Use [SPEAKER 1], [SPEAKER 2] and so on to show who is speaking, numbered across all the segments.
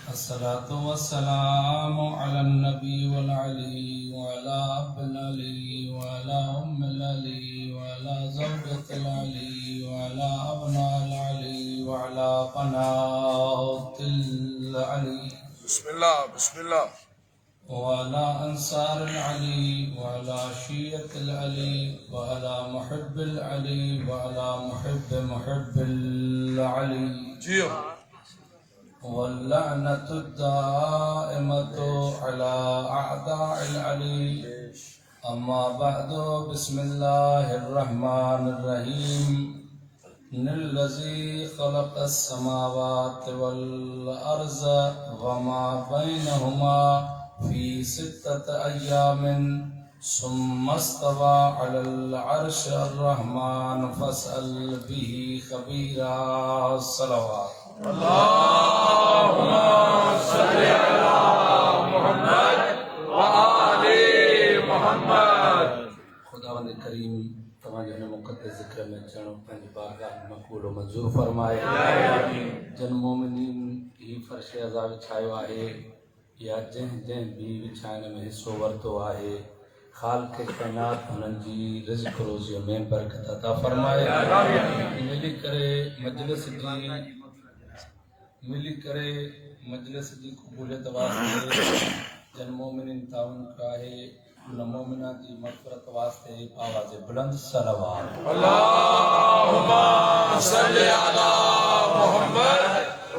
[SPEAKER 1] अस्सलातु वस्सलामु अला नबी वल अली व अला अब्बिल अली व अला उम्मिल अली व अला ज़ौजतिल अली व अला अब्नाइल अली व अला क़नातिल अली
[SPEAKER 2] बिस्मिल्लाह बिस्मिल्लाह
[SPEAKER 1] व अला अंसारिल अली व अला शियतिल अली व अला मुहिब्बिल अली व अला मुहिब्बिल अली
[SPEAKER 2] जी
[SPEAKER 1] واللعنة الدائمة على أعداء العلي أما بعد بسم الله الرحمن الرحيم الذي خلق السماوات والأرض وما بينهما في 6 أيام ثم استوى على العرش الرحمن فاسأل به خبيرا الصلوات
[SPEAKER 2] اللهم صل على محمद व आले मोहम्मद।
[SPEAKER 1] खुदावंद करीम तव्हांजे हिन मुक़द्दस ज़िक्र में अचणु पंहिंजी बारगाह में मक़बूल व मंज़ूर फरमाए। जन मोमिनीन ही फ़र्श अज़ा विछायो आहे या जंहिं जंहिं बि विछाइण में हिसो वरितो आहे ख़ालिक़ काइनात हुननि जी रिज़्क़ रोज़ीअ में बरकत अता फरमाए। मिली करे मजलिस जी क़बूलियत वास्ते जन मोमिनीन ताउन कयो आहे उन मोमिना जी मग़फ़िरत वास्ते आवाज़ बुलंद सलवात
[SPEAKER 2] اللهم صل على محمد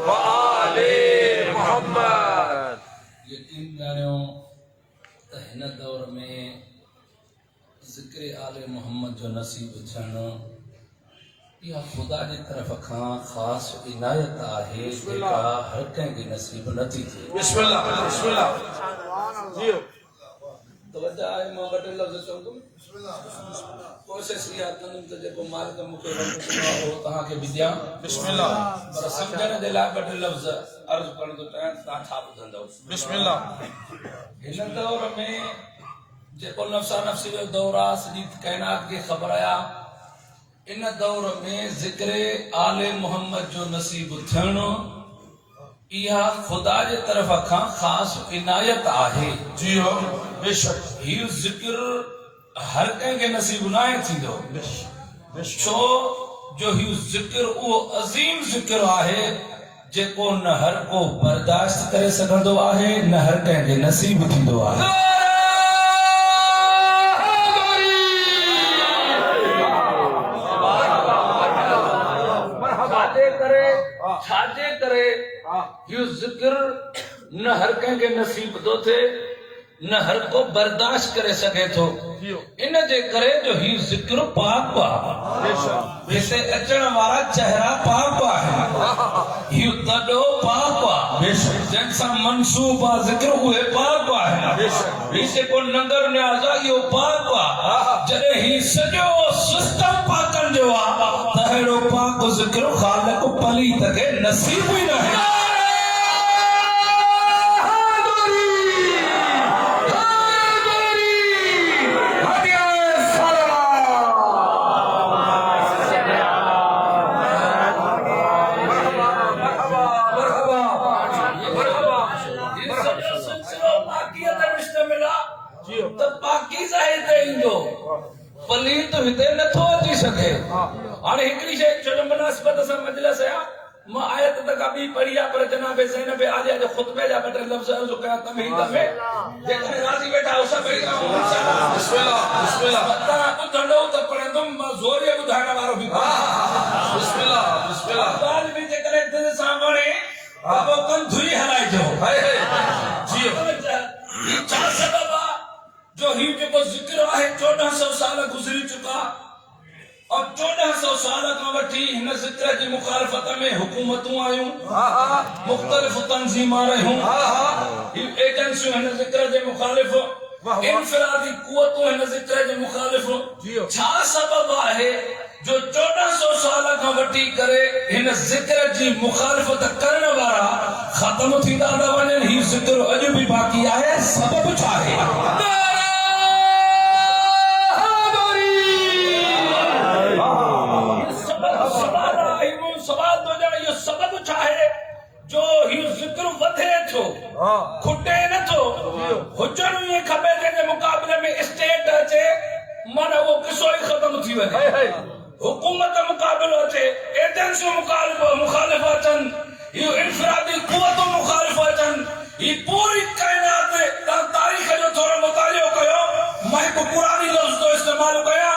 [SPEAKER 2] व आले मोहम्मद।
[SPEAKER 1] यकीन ॼाणियो त हिन दौर में ज़िक्र आले मोहम्मद जो नसीब थियणु इहा ख़ुदा जी तरफ़ खां ख़ासि इनायत आहे जेका हर कंहिंखे नसीब नथी थिए।
[SPEAKER 2] बिस्मिल्लाह बिस्मिल्लाह जी
[SPEAKER 1] तवज्जो आहे मां ॿ टे लफ़्ज़ चवंदुमि। कोशिश इहा कंदुमि त जेको मालिक मूंखे वक़्तु ॾिनो आहे उहो तव्हांखे बि ॾियां।
[SPEAKER 2] बिस्मिल्लाह
[SPEAKER 1] पर सम्झण जे लाइ ॿ टे लफ़्ज़ अर्ज़ु करण थो चाहियां तव्हां छा ॿुधंदव।
[SPEAKER 2] बिस्मिल्लाह
[SPEAKER 1] हिन दौर में जेको नफ़्सा नफ़्सी जो दौर आहे सॼी काइनात खे ख़बर आहे इन दौर में ज़िक्र आले मोहम्मद जो नसीब थियणु इहा ख़ुदा जे तरफ़ खां ख़ासि इनायत आहे।
[SPEAKER 2] जी हो बेशक
[SPEAKER 1] हीउ ज़िक्र हर कंहिंखे नसीब न आहे थींदो छो जो हीउ ज़िक्र उहो अज़ीम ज़िक्र आहे जेको न हर को बर्दाश्त करे सघंदो आहे न हर कंहिंखे नसीब थींदो आहे। छाजे करे इहो ज़िक्र न हर कंहिंखे नसीब थो थिए न हर को बर्दाश्त करे सघे थो इन जे करे जो हीउ ज़िक्र पाक आहे। हिते अचण वारा चेहरा पाक आहे हीउ तॾो पाक आहे जंहिंसां मनसूब आहे ज़िक्र उहे पाक आहे। हीउ जेको नंगर न्याज़ आहे इहो पाक आहे जॾहिं हीउ सॼो सिस्टम पाकनि जो आहे त अहिड़ो पाक ज़िक्र ख़ालिक़ पलीत खे नसीब ई न आहे। पलीत हिते नथो अची सघे। हाणे हिकिड़ी शइ छो जो मुनासिबत सां मजलिस आहे मां आयत तक बि पढ़ी आहे पर जनाब ज़ैनब आलिया जे ख़ुतबे जा ॿ टे लफ़्ज़ अर्ज़ु कयां तमहीद में जेकॾहिं राज़ी वेठा हो सभई
[SPEAKER 2] बिस्मिल्लाह बिस्मिल्लाह
[SPEAKER 1] तव्हां ॿुधंदो त पढ़ंदुमि मां ज़ोरे ॿुधाइण वारो बि
[SPEAKER 2] बिस्मिल्लाह बिस्मिल्लाह
[SPEAKER 1] ॻाल्हि बि जेकॾहिं दिलि सां वणे त पोइ कंधुई हलाइजो।
[SPEAKER 2] जी
[SPEAKER 1] छा सबब आहे जो हीउ जेको ज़िक्र आहे 1400 साल गुज़री चुका और 1400 साल खां वठी हिन ज़िक्र जी मुखालफत में हुकूमतूं आयूं मुख़्तलिफ़ तंज़ीमां रहियूं हीउ एजेंसियूं हिन ज़िक्र जे मुखालिफ़ इनफिरादी क़ुवतूं हिन ज़िक्र जे मुखालिफ़ छा सबब आहे जो 1400 साल खां वठी करे हिन ज़िक्र जी मुखालफत करण वारा ख़त्म थींदा न वञनि हीउ ज़िक्र अॼु बि बाक़ी आहे सबब छा आहे। सवाल तो जो सबब छा है जो हीउ ज़िक्र वधे नथो खुटे नथो हुजण ये खबे जे मुकाबले में स्टेट अचे माना वो किसो ही खत्म थी वने हुकूमत मुकाबलो अचे एजेंसी मुखालिफ अचन ये इनफरादी कुवत मुखालिफ अचन ये पूरी कायनात तारीख जो थोरो मुतालियो कयो मैं को पुरानी लफ्ज तो इस्तेमाल कया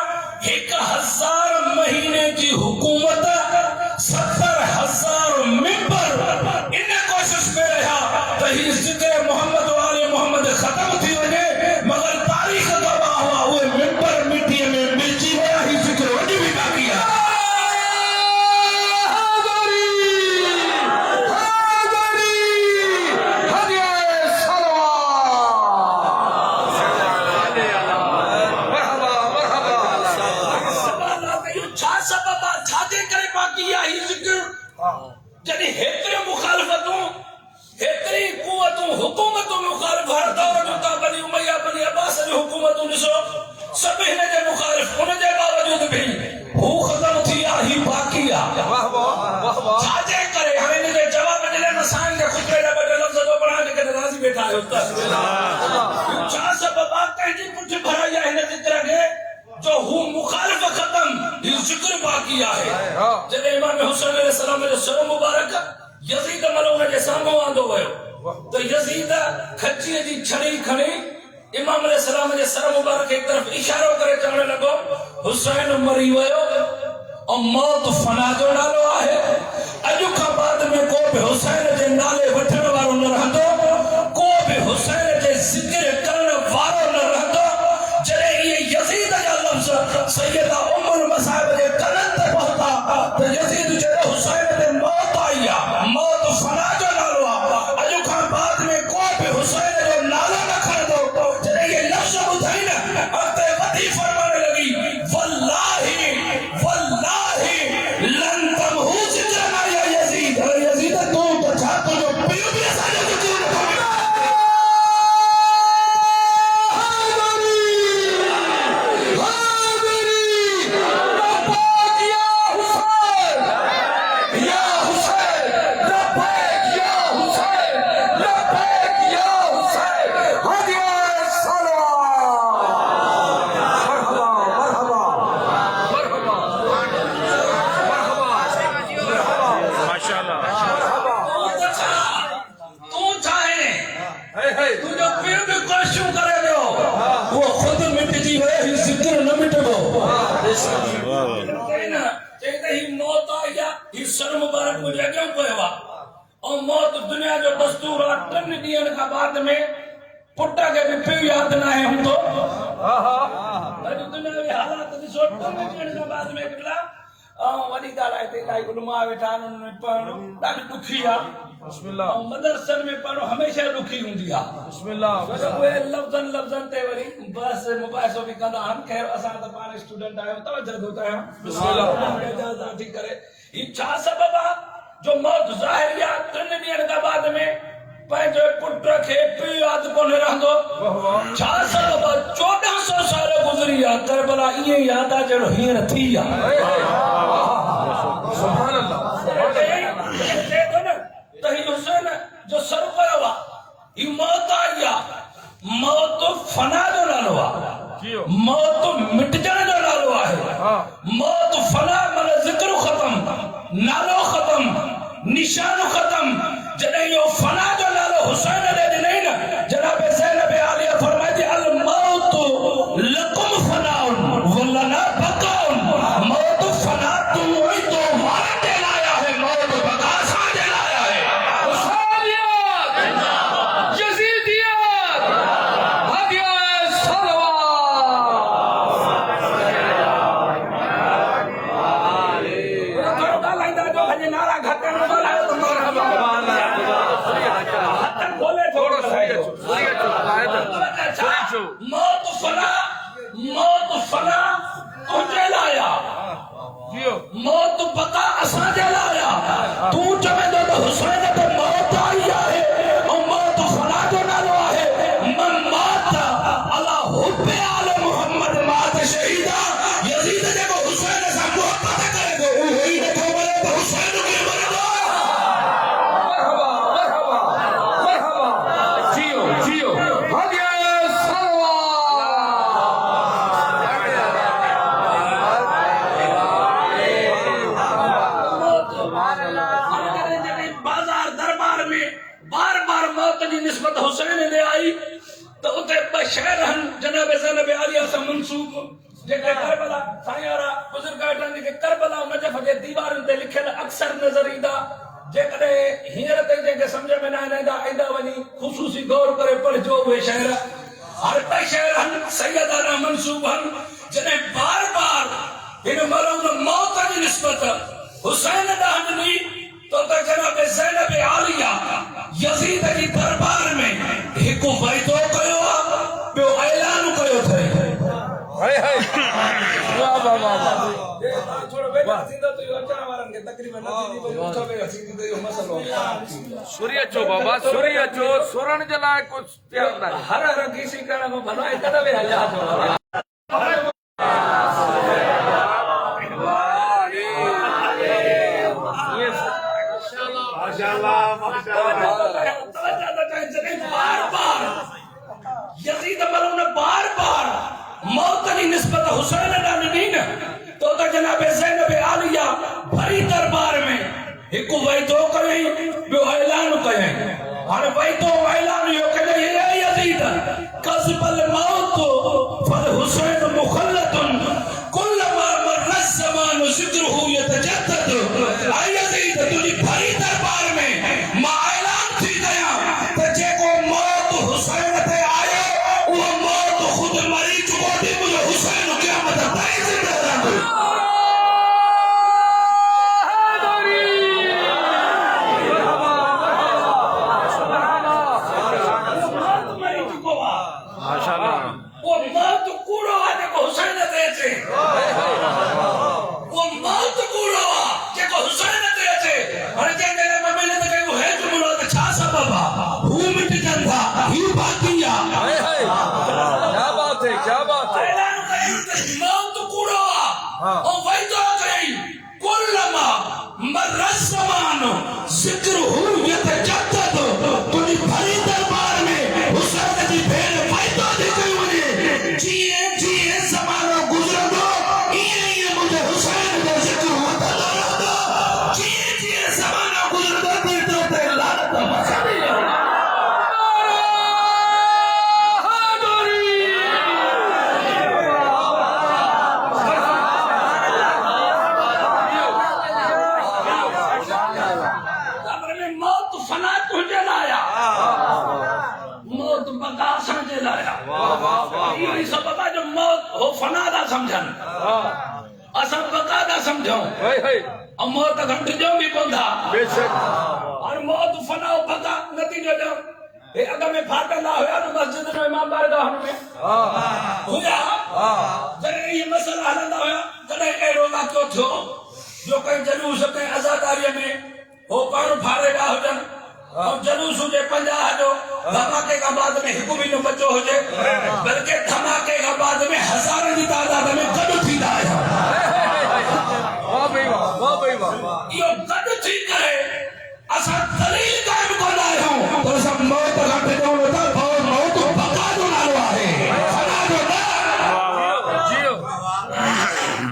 [SPEAKER 1] 1000 महीने की हुकूमत 70,000 मिंबर इन कोशिश में रहा तो ही जिक्र मोहम्मद वाले मोहम्मद खत्म थी वने मगर तारीख गवाह हुआ वो मिंबर मिट्टी में मिलजी गया ही जिक्र वही भी बाकी है जॾहिं हेतिरे मुखालिफ़तूं हेतिरी कुवतूं हुकूमतूं मुखालिफ़ हर दौर जूं तव्हां बनी उमैया बनी अब्बास जूं हुकूमतूं ॾिसो सभु हिन जे मुखालिफ़ उन जे बावजूद भी हू ख़त्म थी आहे ही बाक़ी आहे छाजे करे हाणे हिन जे जवाब ॾिने न साईं जे ख़ुतबे जा ॿ टे लफ़्ज़ थो पढ़ां जेके राज़ी वेठा आहियो त छा सबबु आहे कंहिंजी पुठि भराई आहे हिन ज़िक्र खे जो हू मुखालिफ़ खत्म ही ज़िक्र बाक़ी आहे जॾहिं इमाम हुसैन अलैहिस्सलाम जो सर मुबारक यज़ीद मलून जे साम्हूं आंदो वियो त यज़ीद खचीअ जी छड़ी खणी इमाम अलैहिस्सलाम जे सर मुबारक एक तरफ़ इशारो करे चवण लॻो हुसैन मरी वियो ऐं मौत फना जो नालो आहे अॼु खां बाद में को बि हुसैन जे नाले वठण वारो न रहंदो को बि हुसैन जे ज़िक्र करण वारो न रहंदो जॾहिं इहे यज़ीद जा लफ़्ज़ सैयदा उम्मुल मसाइब जे कननि ते पहुता त यज़ीद चयो हुसैन ते मौत आई आहे मौत फना जो नालो आहे अॼु खां बाद में को बि हुसैन जो नालो न खणंदो जॾहिं इहे लफ़्ज़ ॿुधाई न अॻिते वधी फरमाइण लॻी वल्लाही वल्लाही लन तमहू ज़िक्रना या यज़ीद यज़ीद तूं त छा तुंहिंजो पीउ बि असांजो ज़िक्र नथो करे सर मुबारक मुझे अॻियां कयो आहे ऐं मौत दुनिया जो दस्तूर आहे 3 ॾींहंनि खां बाद में पुट खे बि पीउ यादि न आहे हूंदो अॼु दुनियावी हालात ॾिसो 3 ॾींहंनि खां बाद में हिकिड़ा ऐं वॾी ॻाल्हि आहे हिते काई उलमा वेठा आहिनि उन्हनि में पढ़णु ॾाढी ॾुखी आहे ऐं मदरसनि में पढ़णु हमेशह ॾुखी हूंदी आहे उहे लफ़्ज़नि ते वरी बसि मुबाहिसो बि कंदा आहिनि ख़ैर असां त पाण स्टूडेंट आहियूं तवजो थो कयां थी करे ही छा सबबु आहे जो मौत ज़ाहिरी आहे 3 ॾींहंनि खां बाद में पंहिंजे पुट खे पीउ यादि कोन रहंदो छा सबबु आहे 1400 साल गुज़री आहे करबला ईअं ई यादि आहे जहिड़ो हींअर थी आहे सुभान अल्लाह त ही हुसैन जो सर कयो आहे ही मौत आई आहे मौत फना जो नालो आहे मौत मिटजण जो नालो आहे मौत फना माना ज़िक्र ख़त्म नालो ख़त्म निशान ख़त्म जॾहिं इहो फना जो नालो हुसैन ॾे ॾिनई न जनाब ज़ैनब आलिया फरमाई थी अल मौत लकुम फनाउन वलना बक़ाउन मौत फना तुम हुई तो हमारे ते लाया है मौत बका असांजे लाइ आहे हुसैनियत यज़ीदियत हदिया सलवा नारा घटि मौत फना तुंहिंजे लाइ आहे मौत बका असांजे लाइ आहे तूं चवेंदो त हुसैन ते मौत आई आहे ऐं मौत फना जो नालो आहे मन मात अला हुब्बे आले मोहम्मद मात शहीदा यज़ीद जेको हुसैन सां मोहब्बत करे थो उहो ई नथो मरे त हुसैन खे मरंदो मरहबा मरहबा मरहबा मौत जी निस्बत हुसैन ने आई तो उते बशहर जनाब ज़ैनब आलिया से मंसूब जेके करबला सायारा बुजुर्ग अटन के करबला नजफ जे दीवारन ते लिखियल अक्सर नजर ईंदा जेकॾे हींअर ते जेके समझ में न ईंदा वञी ख़ुसूसी गौर करे पढ़जो उहे शहर हर टे शहर सैयदाना मंसूब जॾहिं बार बार हिन मलूम मौत जी निस्बत हुसैन ॾांहुं ॾिनी तो जनाब ज़ैनब आलिया यज़ीद जी दरबार में हिकु वाइदो कयो ॿियो ऐलान कयो अथई
[SPEAKER 2] हाय हाय वाह वाह वाह
[SPEAKER 1] थोरो वेठा थींदो त इहो अचण वारनि खे तकलीफ़ न थींदी भई मूंखे बि थींदी त इहो मसइलो
[SPEAKER 2] सूर्य अचो बाबा सूर्य अचो सुरण जे लाइ कुझु तयार न
[SPEAKER 1] हर हर कीसी करण में भला हिकु दफ़े हलिया थो यज़ीद मलूम ने बार बार मौत की निस्बत हुसैन ॾांहुं ॾिनी न तो जनाब ज़ैनब आलिया भरी दरबार में हिकु वाइदो कयई ॿियो ऐलान कयई हाणे वाइदो ऐलान इहो कयई हे यज़ीद कज़बल मौत फल हुसैन मुखल्लतुन कुल्लमा मर्र ज़मानु ज़िक्रुहु यतजद्दद ऐ यज़ीद तुंहिंजी भरी दरबार में मां ऐलान थी कयां त जेको मौत हुसैन ते आयो उहो मौत खुद मरी चुको थी मुंहिंजो हुसैन क़यामत ताईं ज़िंदा रहंदो वो मौत कूड़ो आहे जेको हुसैन ते अचे वो मौत कूड़ो आहे जेको हुसैन ते अचे हाणे जंहिं जॻह में महिनत कयूं हे जुमिलो त छा सबब आहे हू मिटजनि था ही बाक़ी आहे
[SPEAKER 2] क्या बात है
[SPEAKER 1] ऐलान कयूं त मौत कूड़ो आहे ऐं वाइदो कयई कुल्लमा मर्र ज़मानु ज़िक्रुहु यतजद्दद तुंहिंजी भरी दरबार में हुसैन जी भेण वाइदो थी कई वञे जीअं जीअं ज़मानो गुज़रंदो ईअं ईअं मुंहिंजे हुसैन जो ज़िक्र वधंदो रहंदो जीअं जीअं ज़मानो गुज़रंदो तेतिरो ते लानत मचंदी रहंदी मौत फना तुंहिंजे लाइ आहे मौत बका असांजे लाइ आहे इहो ई सबब आहे जो मौत हो फना था सम्झनि असां बका था सम्झूं ऐं मौत खां टिजूं बि कोन था
[SPEAKER 2] बेशक
[SPEAKER 1] और मौत फना बका नतीजो ॾियो हे अॻ में फाटंदा हुया न मस्जिद में इमाम बारगाहनि में हुया जॾहिं इहे मसइला हलंदा हुया तॾहिं अहिड़ो वाक़ियो थियो जो कंहिं जलूस कंहिं अज़ादारीअ में हो पाण फाड़ेगा हुजनि और जलूस हुजे 50 जो धमाके का बाद में हिकु भी न बचो हुजे बल्कि धमाके का बाद में हज़ारनि जी तादाद में गॾु थींदा आहियूं
[SPEAKER 2] वाह भाई वाह
[SPEAKER 1] इहो गॾु थी करे असां दलील क़ाइमु कंदा आहियूं त असां मौत खां टिजूं नथा और मौत बका जो नालो आहे फना जो न
[SPEAKER 2] जियो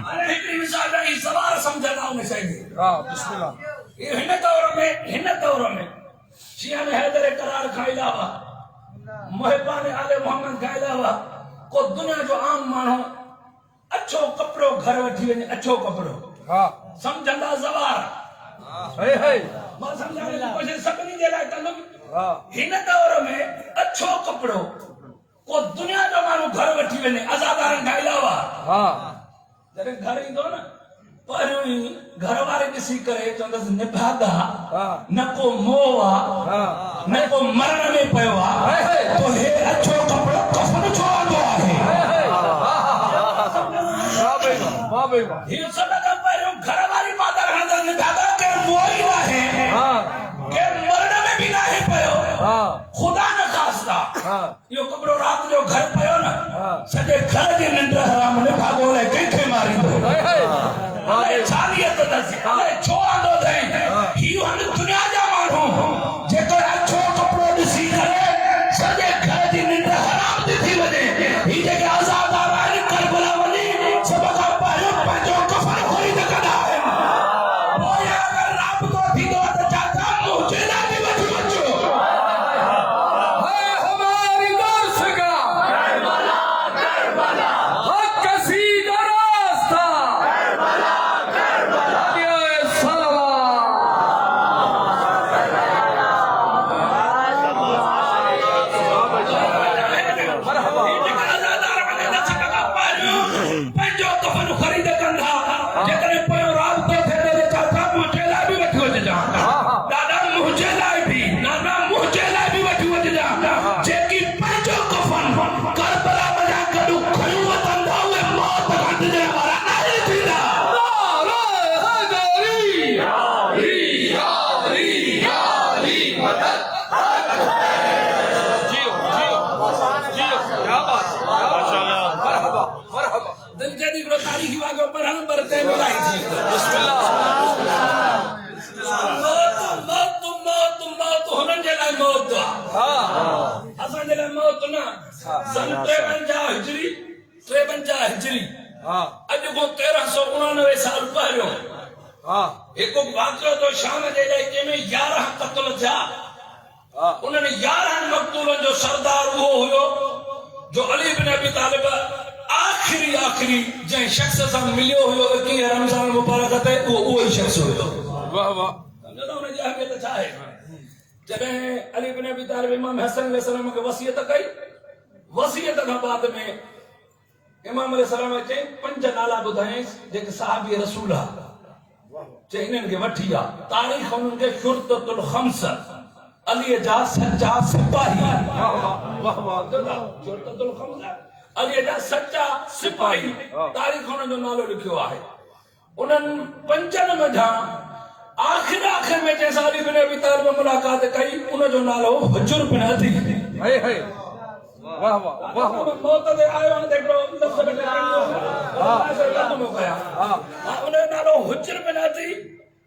[SPEAKER 1] हाणे हिकिड़ी मिसाल ॾेई सवार सम्झंदा उन शइ खे
[SPEAKER 2] हां बिस्मिल्लाह
[SPEAKER 1] हिन दौर में शिया ने हैदर करार खां अलावा मुहिबान आले मोहम्मद खां अलावा को दुनिया जो आम माण्हू अच्छो कपिड़ो घर वठी वञे अच्छो कपिड़ो
[SPEAKER 2] हां
[SPEAKER 1] सम्झंदा ज़वार मां सम्झाइण जी कोशिशि सभिनी जे लाइ कंदुमि हिन दौर में अच्छो कपिड़ो को दुनिया जो माण्हू घर वठी वञे अज़ादारनि खां अलावा जॾहिं घर ईंदो न पहिरियों ई घर वारे ॾिसी करे चवंदसि निभागा न को मोह आहे न को मरण में पियो आहे तो हे अच्छो कपिड़ो कफ़न छो आंदो आहे हीअ सभ खां पहिरियों घर वारी माता हणंदसि निभागा के मोह ई नाहे के मरण में बि नाहे पियो ख़ुदा न ख़ास्ता इहो कपिड़ो राति जो घर पियो न सॼे घर जी निंड हराम निभागो लाइ कंहिंखे मारींदो छालियत दसी छो आंदो अथई हीउ हाणे दुनिया जा माण्हू जेको अच्छो कपिड़ो ॾिसी करे सॼे घर जी निंड हराम थी वञे ही जेके आज़ादार आहिनि करबला वञी सभ खां पहिरियों पंहिंजो कफ़न खोली न कंदा आहिनि पोइ अगरि राबितो थींदो त छा मुंहिंजे लाइ बि वठी अचो
[SPEAKER 2] जियो जियो जियो, क्या बात, मरहबा मरहबा।
[SPEAKER 1] दिल जदी को तारीख वागो पर हम बरते मिलाई थी।
[SPEAKER 2] बिस्मिल्लाह।
[SPEAKER 1] मौत हुननि जे लाइ मौत आहे। असां जे लाइ मौत न। सन 53 हिजरी अॼु खां 1399 साल पहिरियों हिकु वाक़ियो तो शाम जे इलाइक़े में 11 क़त्ल थिया। उन्हनि 11 मक़तूलनि जो सरदार उहो हुयो जो अली बिन अबी तालिब आखिरी जंहिं शख़्स सां मिलियो हुयो 21 रमज़ान मुबारक ते, उहो ई शख़्स हुयो।
[SPEAKER 2] वाह वाह।
[SPEAKER 1] सम्झो हुन जी अहमियत छा आहे? जॾहिं अली बिन अबी तालिब इमाम हसन अलैहिस्सलाम खे वसियत कई, वसियत खां बाद में इमाम अलैहिस्सलाम चई 5 नाला ॿुधायईंसि जेके सहाबी रसूल आहे, चई हिननि खे वठी आ। तारीख़ हुननि खे शुरतुल खम्स, अलीअ जा सच्चा सिपाही। शुरतुल खम्स, अलीअ जा सच्चा सिपाही, तारीख़ हुननि जो नालो लिखियो आहे। उन्हनि 5 मंझां आखिर में जैसा अली बिन अबी तालिब मुलाकात कई, उनजो नालो हुजुर बिन अदी।
[SPEAKER 2] वाह वाह वाह।
[SPEAKER 1] मौत ते आयो न देखो लफ्ज़ कटे उनजो नालो हुजुर बिन अदी।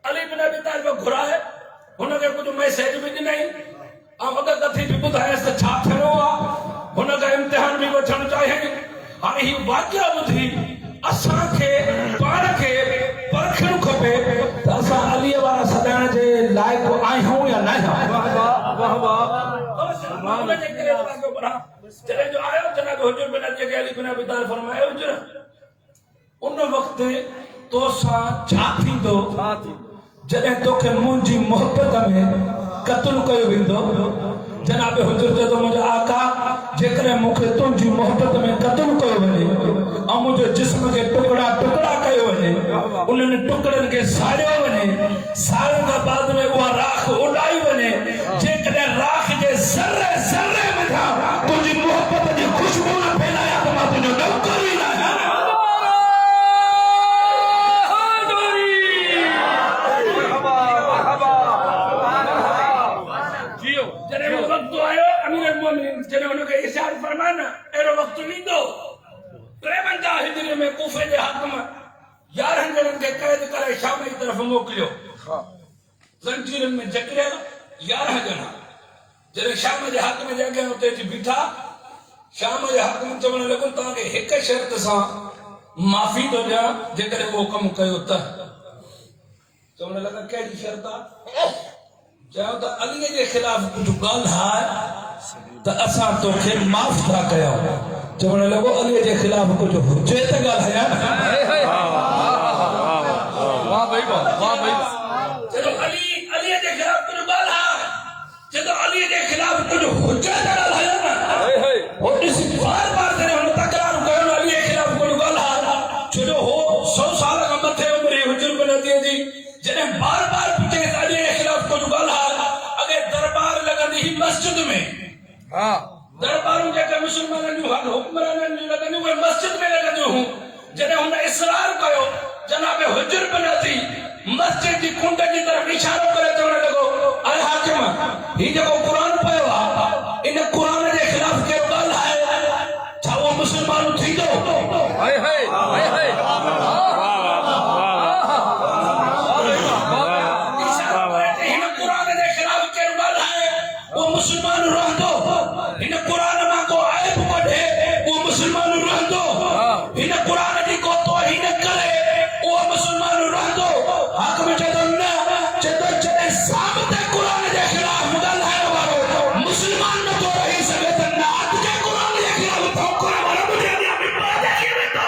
[SPEAKER 1] अली बिन अबी तालिब घुराए हुनखे कुझु मैसेज बि ॾिनई ऐं अॻु कथी बि ॿुधायसि त छा थियणो आहे। हुनखे इम्तिहान बि वठणु चाहे। हाणे ही वाक़िया ॿुधी असांखे पाण खे परखणु खपे त असां अलीअ वारा सदाइण जे लाइक़ आहियूं या न आहियूं। जॾहिं जो आयो जनाब हुजूर बिन अदी खे अली बिन अबी तालिब फरमायो, हुजूर उन वक़्तु तोसां छा थींदो जॾहिं तोखे मुंहिंजी मोहबत में क़त्ल कयो वेंदो? जनाब हुजूर चयो, मुंहिंजो आका, जेकॾहिं मूंखे तुंहिंजी मोहबत में क़त्ल कयो वञे ऐं मुंहिंजो जिस्म खे टुकड़ा टुकड़ा कयो वञे, उन्हनि टुकड़नि खे साड़ियो वञे, साड़ण खां बाद में उहा राख उॾाई वञे, जेकॾहिं राख जे ज़र्रे ज़र्रे में तुंहिंजी मोहबत जी ख़ुशबू न फैलाया त मां तुंहिंजो नौकर ई न आहियां। जॾहिं हुनखे इशारो फरमाए न, अहिड़ो वक़्तु ईंदो 53 हिजरी में कूफे जे हाकिम 11 ॼणनि खे क़ैद करे शाम जी तरफ़ मोकिलियो। ज़ंजीरनि में जकड़ियल 11 ॼणा जॾहिं शाम जे हाकिम जे अॻियां उते अची बीठा, शाम जे हाकिम चवणु लॻो, तव्हांखे हिकु शर्त सां माफ़ी थो ॾियां जेकॾहिं उहो कमु कयो त। चवणु लॻा, कहिड़ी शर्त आहे? चयो त अलीअ जे ख़िलाफ़ कुझु ॻाल्हि आहे त असां तोखे माफ़ था कयूं। चवणु लॻो, अलीअ जे ख़िलाफ़ कुझु हुजे त ॻाल्हायां।
[SPEAKER 2] वाह भाई वाह वाह भाई।
[SPEAKER 1] चलो अलीअ जे ख़िलाफ़ कुझु ॻाल्हि आहे, चयो अलीअ जे ख़िलाफ़ कुझु हुजे त ॻाल्हायां न। हो ॾिसी बार जॾहिं हुन तकरार कयो अलीअ जे ख़िलाफ़ कुझु ॻाल्हि आहे, छो जो हो 100 साल खां मथे उमिरि हुजूर बिन अदीअ जी, जॾहिं बार पुछे अलीअ जे ख़िलाफ़ कुझु ॻाल्हि आहे। अॻे दरबार लॻंदी हुई मस्जिद में, दरबारूं जेके मुस्लमाननि जूं हुक्मराननि जूं लॻंदियूं उहे मस्जिद में लॻंदियूं हुयूं। जॾहिं हुन इसरार कयो, जनाब हुजूर बिन अदी मस्जिद जी कुंड जी तरफ़ इशारो करे चवणु लॻो, अरे हाकिम, ही जेको क़ुरान पियो आहे, इन क़ुरान जे ख़िलाफ़ कहिड़ो ॻाल्हि आहे? छा उहो मुस्लमान थींदो? हिन क़ुरान जे ख़िलाफ़ कहिड़ो ॻाल्हि आहे? उहो मुस्लमान रहंदो। हिन क़ुरान मां को आयत कढे, उहो मुस्लमान रहंदो। हिन क़ुरान जी को तौहीन करे, उहो मुस्लमान रहंदो। हाकिम चयो न, चयो जॾहिं साबित क़ुरान जे ख़िलाफ़ ॻाल्हाइण वारो मुस्लमान नथो रही सघे त नात जे क़ुरान जे ख़िलाफ़ ठोकण वारो मुंहिंजे अॻियां बि देखी वेंदो।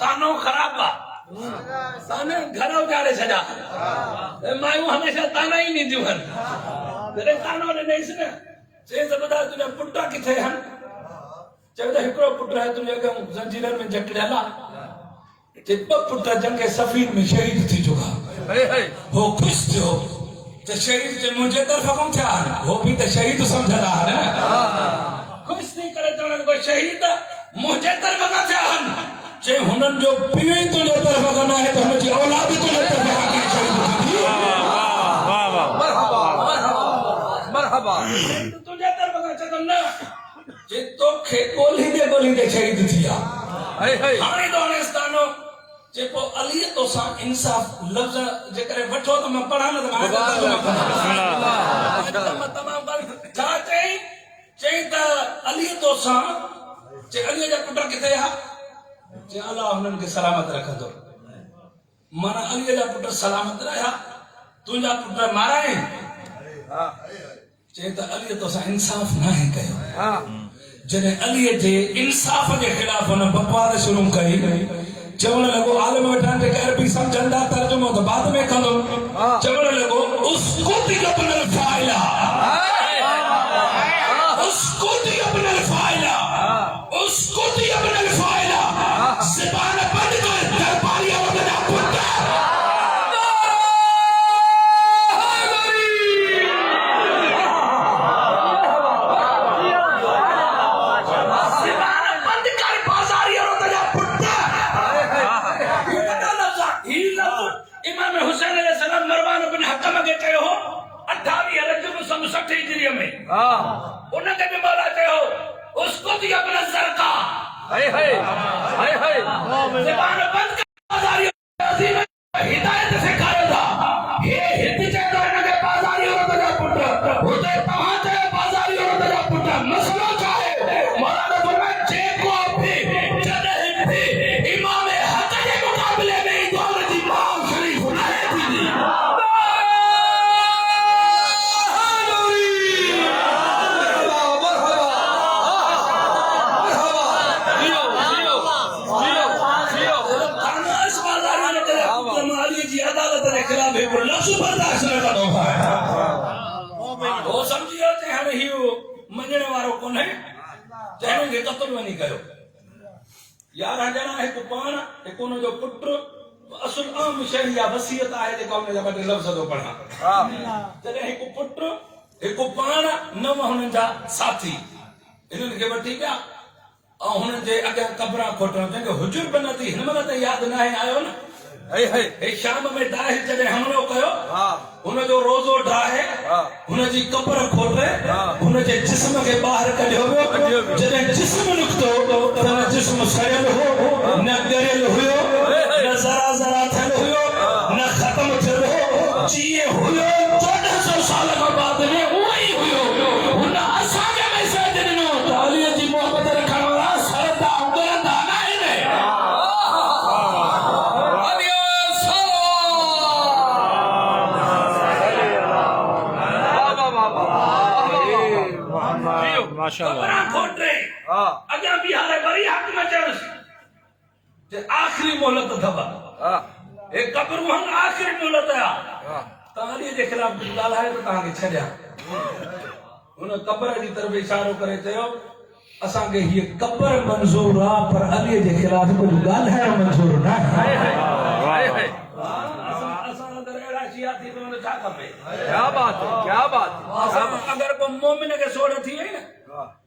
[SPEAKER 1] तानो खराब आहे, ताने घर उजाड़े छॾिया। मायूं हमेशह ताना ई ॾींदियूं आहिनि। जॾहिं तानो ॾिनईसि न, चयईं त ॿुधाए तुंहिंजा पुट किथे आहिनि? चयो त हिकिड़ो पुटु आहे तुंहिंजे अॻियां ज़ंजीरनि में जकड़ियल आहे। चई 2 पुट जंग सफ़ीर में शहीद थी चुका। हो ख़ुशि थियो। तो शहीद जे मुझे तरफ कम था वो भी तो शहीद समझदा है ना कुछ नहीं करे तो को शहीद मुझे तरफ का था जे हुनन जो पीवे तुझे तरफ का ना है तो मुझे औलाद भी तुझे तरफ का की शहीद
[SPEAKER 2] वाह वाह मरहबा मरहबा
[SPEAKER 1] तुझे तरफ का चलो ना जे तो खे गोली दे शहीद थिया
[SPEAKER 2] हाय हाय
[SPEAKER 1] हाणे दोस्तानो जे को अली तो सा इंसाफ लफ्ज जे करे वठो तो मैं पढ़ा न तमाम छा चई त अली तो सा जे अली जा पुट किथे हा जे अल्लाह हुनन के सलामत रखंदो माना अली जा पुट सलामत रहा तुझा पुट माराए जे त अली तो सा इंसाफ ना है कयो जने अली जे इंसाफ के खिलाफ न बकवास शुरू कई चवण लगो आलम वठान के अरबी समझंदा तर्जुमो तो बाद में कंदो चवण लगो उसको तिगबनल फाइला उसको तिगबनल फाइला उसको तिगबनल फाइला ज़बान बंद कर दरबारी वगदा पुट हिजरी में उनके भी मौला हो उसको दिया अपना सरका
[SPEAKER 2] हाय हाय हाय हाय
[SPEAKER 1] ज़बान बंद कर बाजारी अजीम हिदायत से करे था ये हित चेतो इनके बाजारी और तजा पुट होते पहुंचे बाजारी और तजा पुट मसला चाहे मौला ने फरमाया जे को भी जदे भी इमाम हक के मुकाबले में दौर दी मां शरीफ आए थी वो समझियो ते हाणे हियो मञण वारो कोन्हे जंहिं खे क़त्ल वञी कयो 11 ॼणा हिकु पाण हिकु उन जो पुटु असुल आम शइ या वसियत आहे जेका उन जा ॿ लफ़्ज़ थो पढ़ा जॾहिं हिकु पुटु हिकु पाण नव हुननि जा साथी हिननि खे वठी विया ऐं हुननि जे अॻियां कबरां खोटण जंहिंखे हुजूर बि न थी हिन महिल त यादि न आहे आयो न शाम में दाहिर जॾहिं हमलो कयो हुन जो रोज़ो ढाहे हुन जी कबर खोटे हुन जे जिस्म खे ॿाहिरि कढियो वियो जॾहिं जिस्म निकितो त हुन जिस्म सड़ियल हो न ॻरियल हुयो न ज़रा ज़रा थियल हुयो न ख़त्म थियल हो जीअं हुयो 1400 साल खां बाद में उहो ई हुयो हुन असांखे मैसेज ॾिनो त अलीअ जी मोहबत रखण वारा सरदा उगरंदा न आहिनि माशाअल्लाह खोट रे अॻियां बिहारे वरी हक़ में चयोसि जे आख़िरी मोहलत अथव हे कबरूं हन आख़िरी मोहलत आहे तव्हां जे ख़िलाफ़ ॻाल्हाए त तव्हांखे छॾिया हुन कबर जी तरफ़ इशारो करे चयो असांखे हीअ कबर मंज़ूर आहे पर अलीअ जे ख़िलाफ़ कुझु ॻाल्हाइण मंज़ूर न आहे क्या बात है क्या बात अगर को मोमिन के सोड़ थी है ना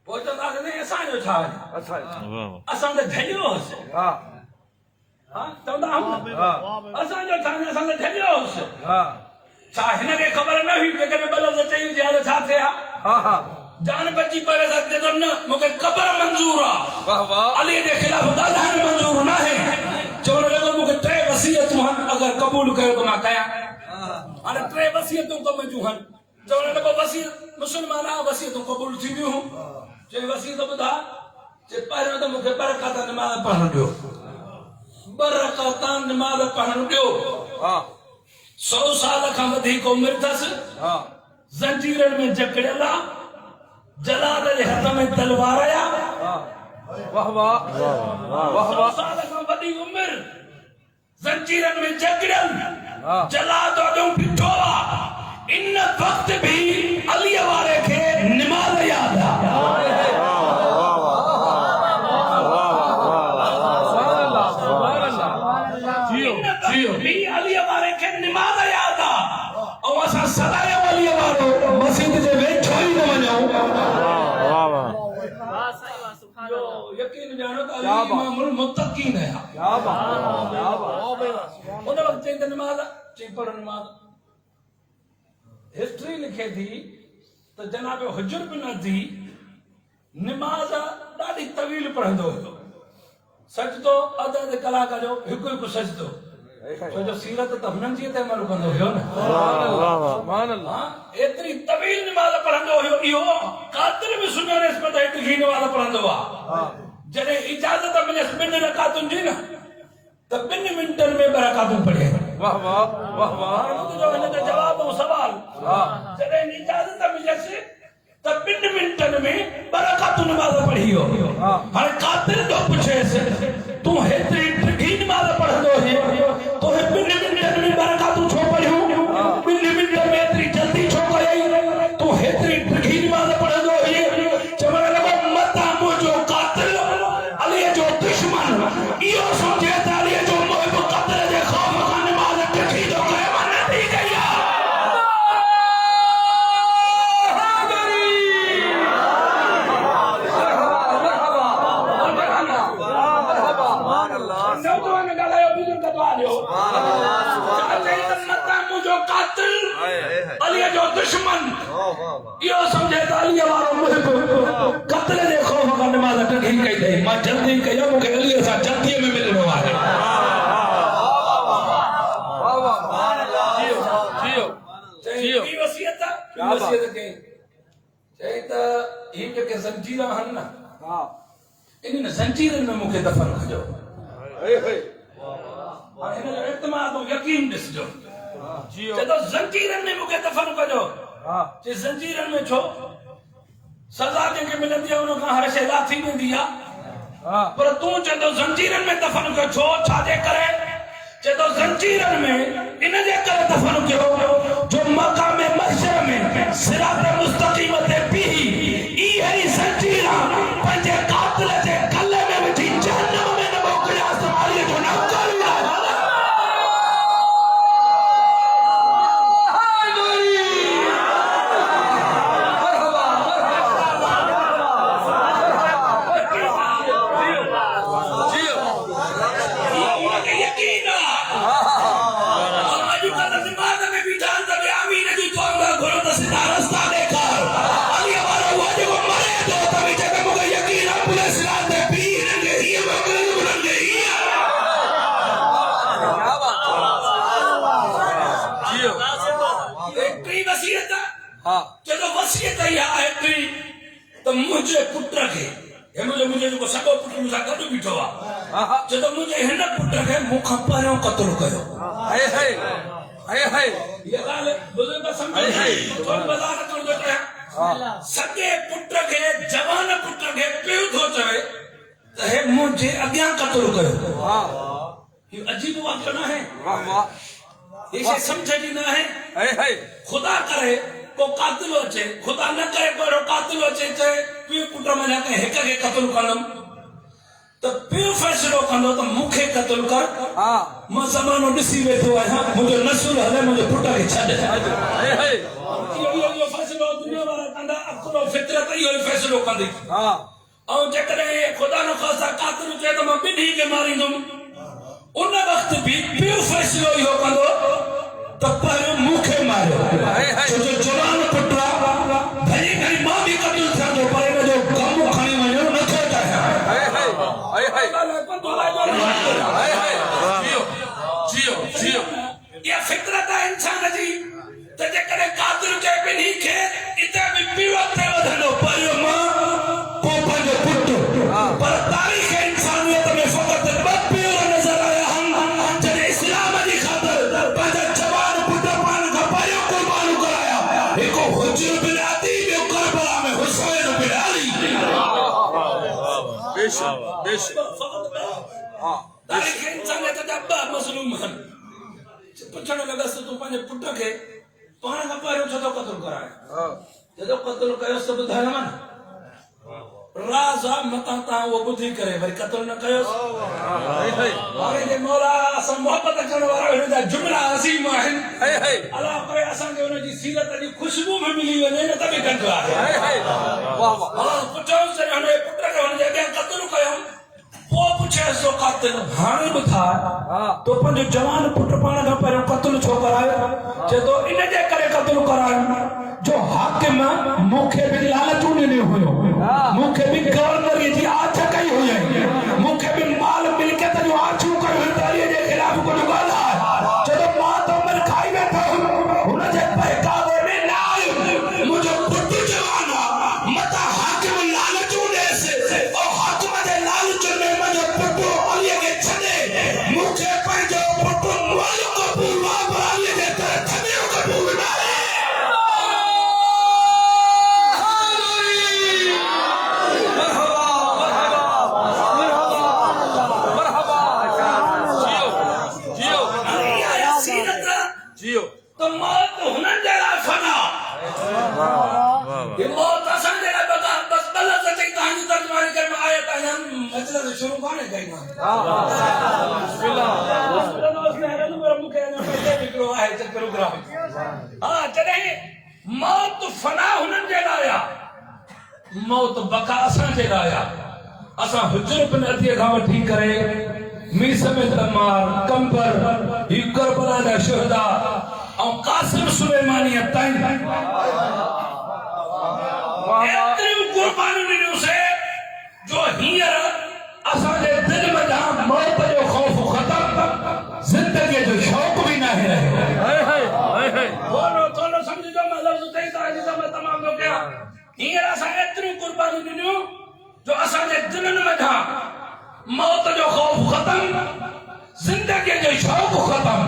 [SPEAKER 1] वो तो दास नहीं असांजो छा अच्छा असां त झलियो होस हां चवंदा हम असांजो छा असां त झलियो होस छा हिन खे ख़बर न हुई कि कॾहिं बलद चई जे हाल छा थिया हां जान बची पवे सघंदे तो न मूंखे कबर मंज़ूर आहे वाह वाह अली जे ख़िलाफ़ ॻाल्हाइण मंज़ूर न आहे चवण लॻो मूंखे 3 वसीयतूं अगर कबूल कयो त मां कयां हाणे 3 वसीयतूं कम जूं हन चवण लॻो वसीयत मुस्लमान आहे वसीयतूं कबूल थी वियूं चई वसीयत ॿुधा जे पहिरियों त मूंखे 2 रकात नमाज़ पढ़ण ॾियो 2 रकात नमाज़ पढ़ण ॾियो 100 साल खां वधीक उमिरि अथसि ज़ंजीरनि में जकड़ियल आहे जलाद जे हथ में तलवार आहे वाह वाह वाह 100 साल खां वॾी उमिरि ज़ंजीरनि में जकड़ियल जलाद जो ॾिठो आहे इन वक्त भी अलीअ वारे खे नमाज़ याद आहे अलीअ वारे खे नमाज़ याद आहे ऐं असां सदाए यकीन जानो त अली इमामुल मुत्तकीन है।
[SPEAKER 3] क्या बात, क्या बात।
[SPEAKER 1] उन वक्त चई त नमाज चई पढ़ नमाज। हिस्ट्री लिखे थी त जनाब हुजर बिन अदी नमाज ॾाढी तवील पढ़ंदो हुयो। सजदो अधु अधु कलाक जो हिकु हिकु सजदो, छो जो सीरत त हुननि जी ते अमल कंदो हुयो न।
[SPEAKER 3] सुभान अल्लाह।
[SPEAKER 1] हाँ, एतिरी तवील नमाज पढ़ंदो हुयो। इहो कातिल बि सुञाणे त हेतिरी नमाज पढ़ंदो आहे। जॾहिं इजाज़त मिलेसि 2 रकातुनि जी न त 2 मिंटनि में 2 रकातूं पढ़े।
[SPEAKER 3] वाह वाह वाह वाह।
[SPEAKER 1] जो हिन जो जवाब ऐं सवाल, जॾहिं इजाज़त मिलेसि त 2 मिंटनि में 2 रकातूं नमाज पढ़ी वियो। हाणे कातिल थो पुछेसि तूं हेतिरी ॾिघी नमाज पढ़ंदो हुए तो 2 मिंटनि में 2 रकातूं छो पढ़ियूं? 2 मिंटनि में एतिरी जल्दी छो कयई? तूं हेतिरी ॾिघी नमाज पढ़ंदो हुए? चवण लॻो मता मुंहिंजो कातिल अलीअ जो दुश्मन इहो सम्झे त अलीअ जो मुहिब क़त्ल जे ख़ौफ़ खां नमाज ॾिघी थो कयो। न थी कई आहे। नौजवान ॻाल्हायो, बुज़ुर्ग ॻाल्हायो। मता मुंहिंजो कातिल अलीअ जो दुश्मन इहो सम्झे त अलीअ वारो मुहिब क़त्ल जे ख़ौफ़ खां नमाज़ ॾिघी कई अथई। मां जल्दी कयो, मूंखे अलीअ सां जल्दीअ में मिलणो आहे।
[SPEAKER 3] जियो
[SPEAKER 1] ॿी वसियत कई, चई त ही जेके ज़ंजीर आहिनि न, इन्हनि ज़ंजीरनि में मूंखे दफ़न कजो। हाणे हिन जो इत्माद ऐं यकीन ॾिसजो। चए थो ज़ंजीरनि में मूंखे दफ़न कजो। चए ज़ंजीरनि में छो? सज़ा जंहिंखे मिलंदी आहे उन खां हर शइ लाथी वेंदी आहे, पर तूं चए थो ज़ंजीरनि में दफ़न कयो। छो? छाजे करे? चए थो ज़ंजीरनि में इन जे करे दफ़न कयो जो मक़ाम महशर में सिरात मुस्तक़ीम ते बीही इहे ई ज़ंजीर पंहिंजे कातिल जे गले में विझी जहन्नम में न मोकिलियासि त अलीअ जो न कयो। वसियत इहा आहे त मुंहिंजे पुट खे, मुंहिंजो जेको सॻो पुट मूंसां गॾु बीठो आहे, चए थो मुंहिंजे हिन पुट खे मूंखां पहिरियों क़त्ल कयो। इहा ॻाल्हि बुज़ुर्ग सम्झो। सॻे पुट खे, जवान पुट खे पियो थो चवे त हे मुंहिंजे अॻियां क़त्ल कयो। इहो अजीब वाक़ियो न आहे? इहा शइ सम्झ जी न आहे। ख़ुदा करे को कातिल अचे, ख़ुदा न करे को कातिल अचे चए पियो पुट मञा कंहिं हिक खे क़त्ल कंदुमि त पियो फ़ैसिलो कंदो त मूंखे क़त्ल कर। मां ज़मानो ॾिसी वेठो आहियां, मुंहिंजो नसुल हले, मुंहिंजे पुट खे छॾ। इहो फ़ैसिलो दुनिया वारा कंदा, अक़ुल ऐं फितरत इहो ई फ़ैसिलो कंदी। ऐं जेकॾहिं ख़ुदा न ख़ास्ता कातिल चए त मां 2 खे मारींदुमि, उन वक़्त बि पियो फ़ैसिलो इहो कंदो त पहिरियों मूंखे मारियो। छो जो जवान पुट भली भली मां बि क़त्ल थियंदो, पर हिन जो कमु खणी वञो नथो चाहियां। इहा फितरत आहे इंसान जी त जेकॾहिं कातिल चए 2 खे हिते बि पियो ते वधंदो, पहिरियों मां पोइ पंहिंजो पुट। पर तारीख़ इंसानियत में फ़क़त 2 पियो नज़र आया आहिनि जॾहिं इस्लाम जी ख़ातिर पंहिंजा जवान पुट पाण खां पहिरियों क़ुर्बान कराया। हिकु हुजर बिन अदी, ॿियो करबला में हुसैन बिन अली। तारीख़ इंसानियत जा 2 मज़लूम आहिनि। पुछण लॻसि तूं पंहिंजे पुट खे पाण खां पहिरियों छो थो क़त्ल कराए? जॾहिं क़त्ल कयोसि त ॿुधायो न, राज़ आहे मतां तव्हां उहो ॿुधी करे वरी क़त्ल न कयोसि। हाणे जे मौला असां मोहबत करण वारा हिन जा जुमिला अज़ीम आहिनि। अलाह करे असांखे हुनजी सीरत जी ख़ुशबू में मिली वञे न त बि गंढ आहे। पुछोसि हुनजे पुट खे हुनजे अॻियां क़त्ल कयूं क़त्ल हाणे बि था तो पंहिंजो जवान पुट पाण खां पहिरियों क़त्ल छो करायो चए थो इन जे करे क़त्ल करायो जो हाकिम मूंखे बि लालचूं ॾिनो हुयो मूंखे बि गवर्नरी जी आछ कई हुई मूंखे बि माल मिल्कियत जो आछूं कयूं दरीअ जे ख़िलाफ़ कुझु ॻाल्हाए चए थो मां त उमिरि खाई वेठो हुन जे बहकावे में न आयुमि मुंहिंजो पुट जवान आहे मता हाकिम लालचूं ॾेसि और हाकिम जे लालच में मुंहिंजो पुट अलीअ खे छॾे मूंखे पंहिंजो पुट मुअल क़बूल आहे पर अलीअ जे तरह छॾियो क़बूल न आहे
[SPEAKER 3] जियो
[SPEAKER 1] तो मौत हुननि जे लाइ फना ये मौत असां जे लाइ बता बस बल्ला से चई कहानी तर्जुमानी कर में आयत है हम मतलब शुरू काने कईना
[SPEAKER 3] बिस्मिल्लाह
[SPEAKER 1] मेरा मुखे ने पहले निकलो आहे त प्रोग्राम हां जॾहिं मौत फना हुननि जे लाइ आहे मौत बका असां जे लाइ आहे असां हुजूर बिन अतीअ खां वठी करे मीस में तमार कंबर ही करबला जा शुहदा और कासिम सुलेमानी ताईं एतिरियूं कुर्बानियूं ॾिनियूं से जो हींअर असांजे दिल में जहां मौत जो ख़ौफ़ ख़तम ज़िंदगीअ जो शौक़ बि न आहे थोरो सम्झिजो मां लफ़्ज़ चई त अॼु में तमामु थो कयां हींअर असां एतिरियूं कुर्बानियूं ॾिनियूं जो असांजे दिलनि में जहां मौत जो ख़ौफ़ ख़तम ज़िंदगीअ जो शौक़ ख़तम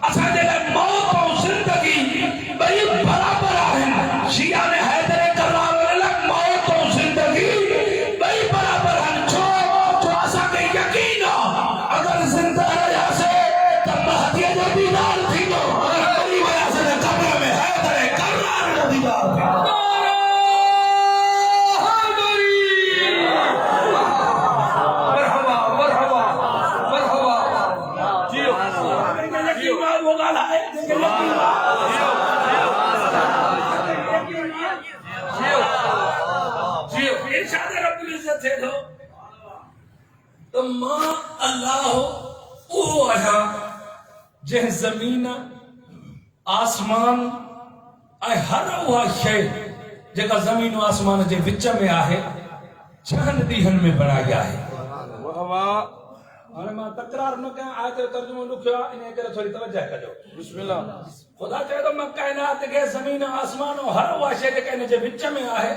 [SPEAKER 1] असांजे लाइ मौत ऐं ज़िंदगी ॿई बराबरि आहिनि शिया ने हैदर करार अलॻि मौत ऐं ज़िंदगी ॿई बराबरि आहिनि छो असांखे यकीन आहे अगरि ज़िंदा रहियासीं त महदीअ जो दीदार थींदो अगरि मरी वियासीं त क़ब्र में हैदर करार जो दीदार थींदो तो मां अल्लाह उहो आहियां जंहिं ज़मीन आसमान ऐं हर उहा शइ जेका ज़मीन आसमान जे विच में आहे 6 ॾींहंनि में बणाई आहे
[SPEAKER 3] वाह वाह
[SPEAKER 1] हाणे मां तकरार न कयां आयत जो तर्जुमो लिखियो आहे इन करे थोरी तवजह कजो
[SPEAKER 3] बिस्मिल्लाह
[SPEAKER 1] खुदा चए थो मां काइनात खे ज़मीन आसमान ऐं हर उहा शइ जेका इन जे विच में आहे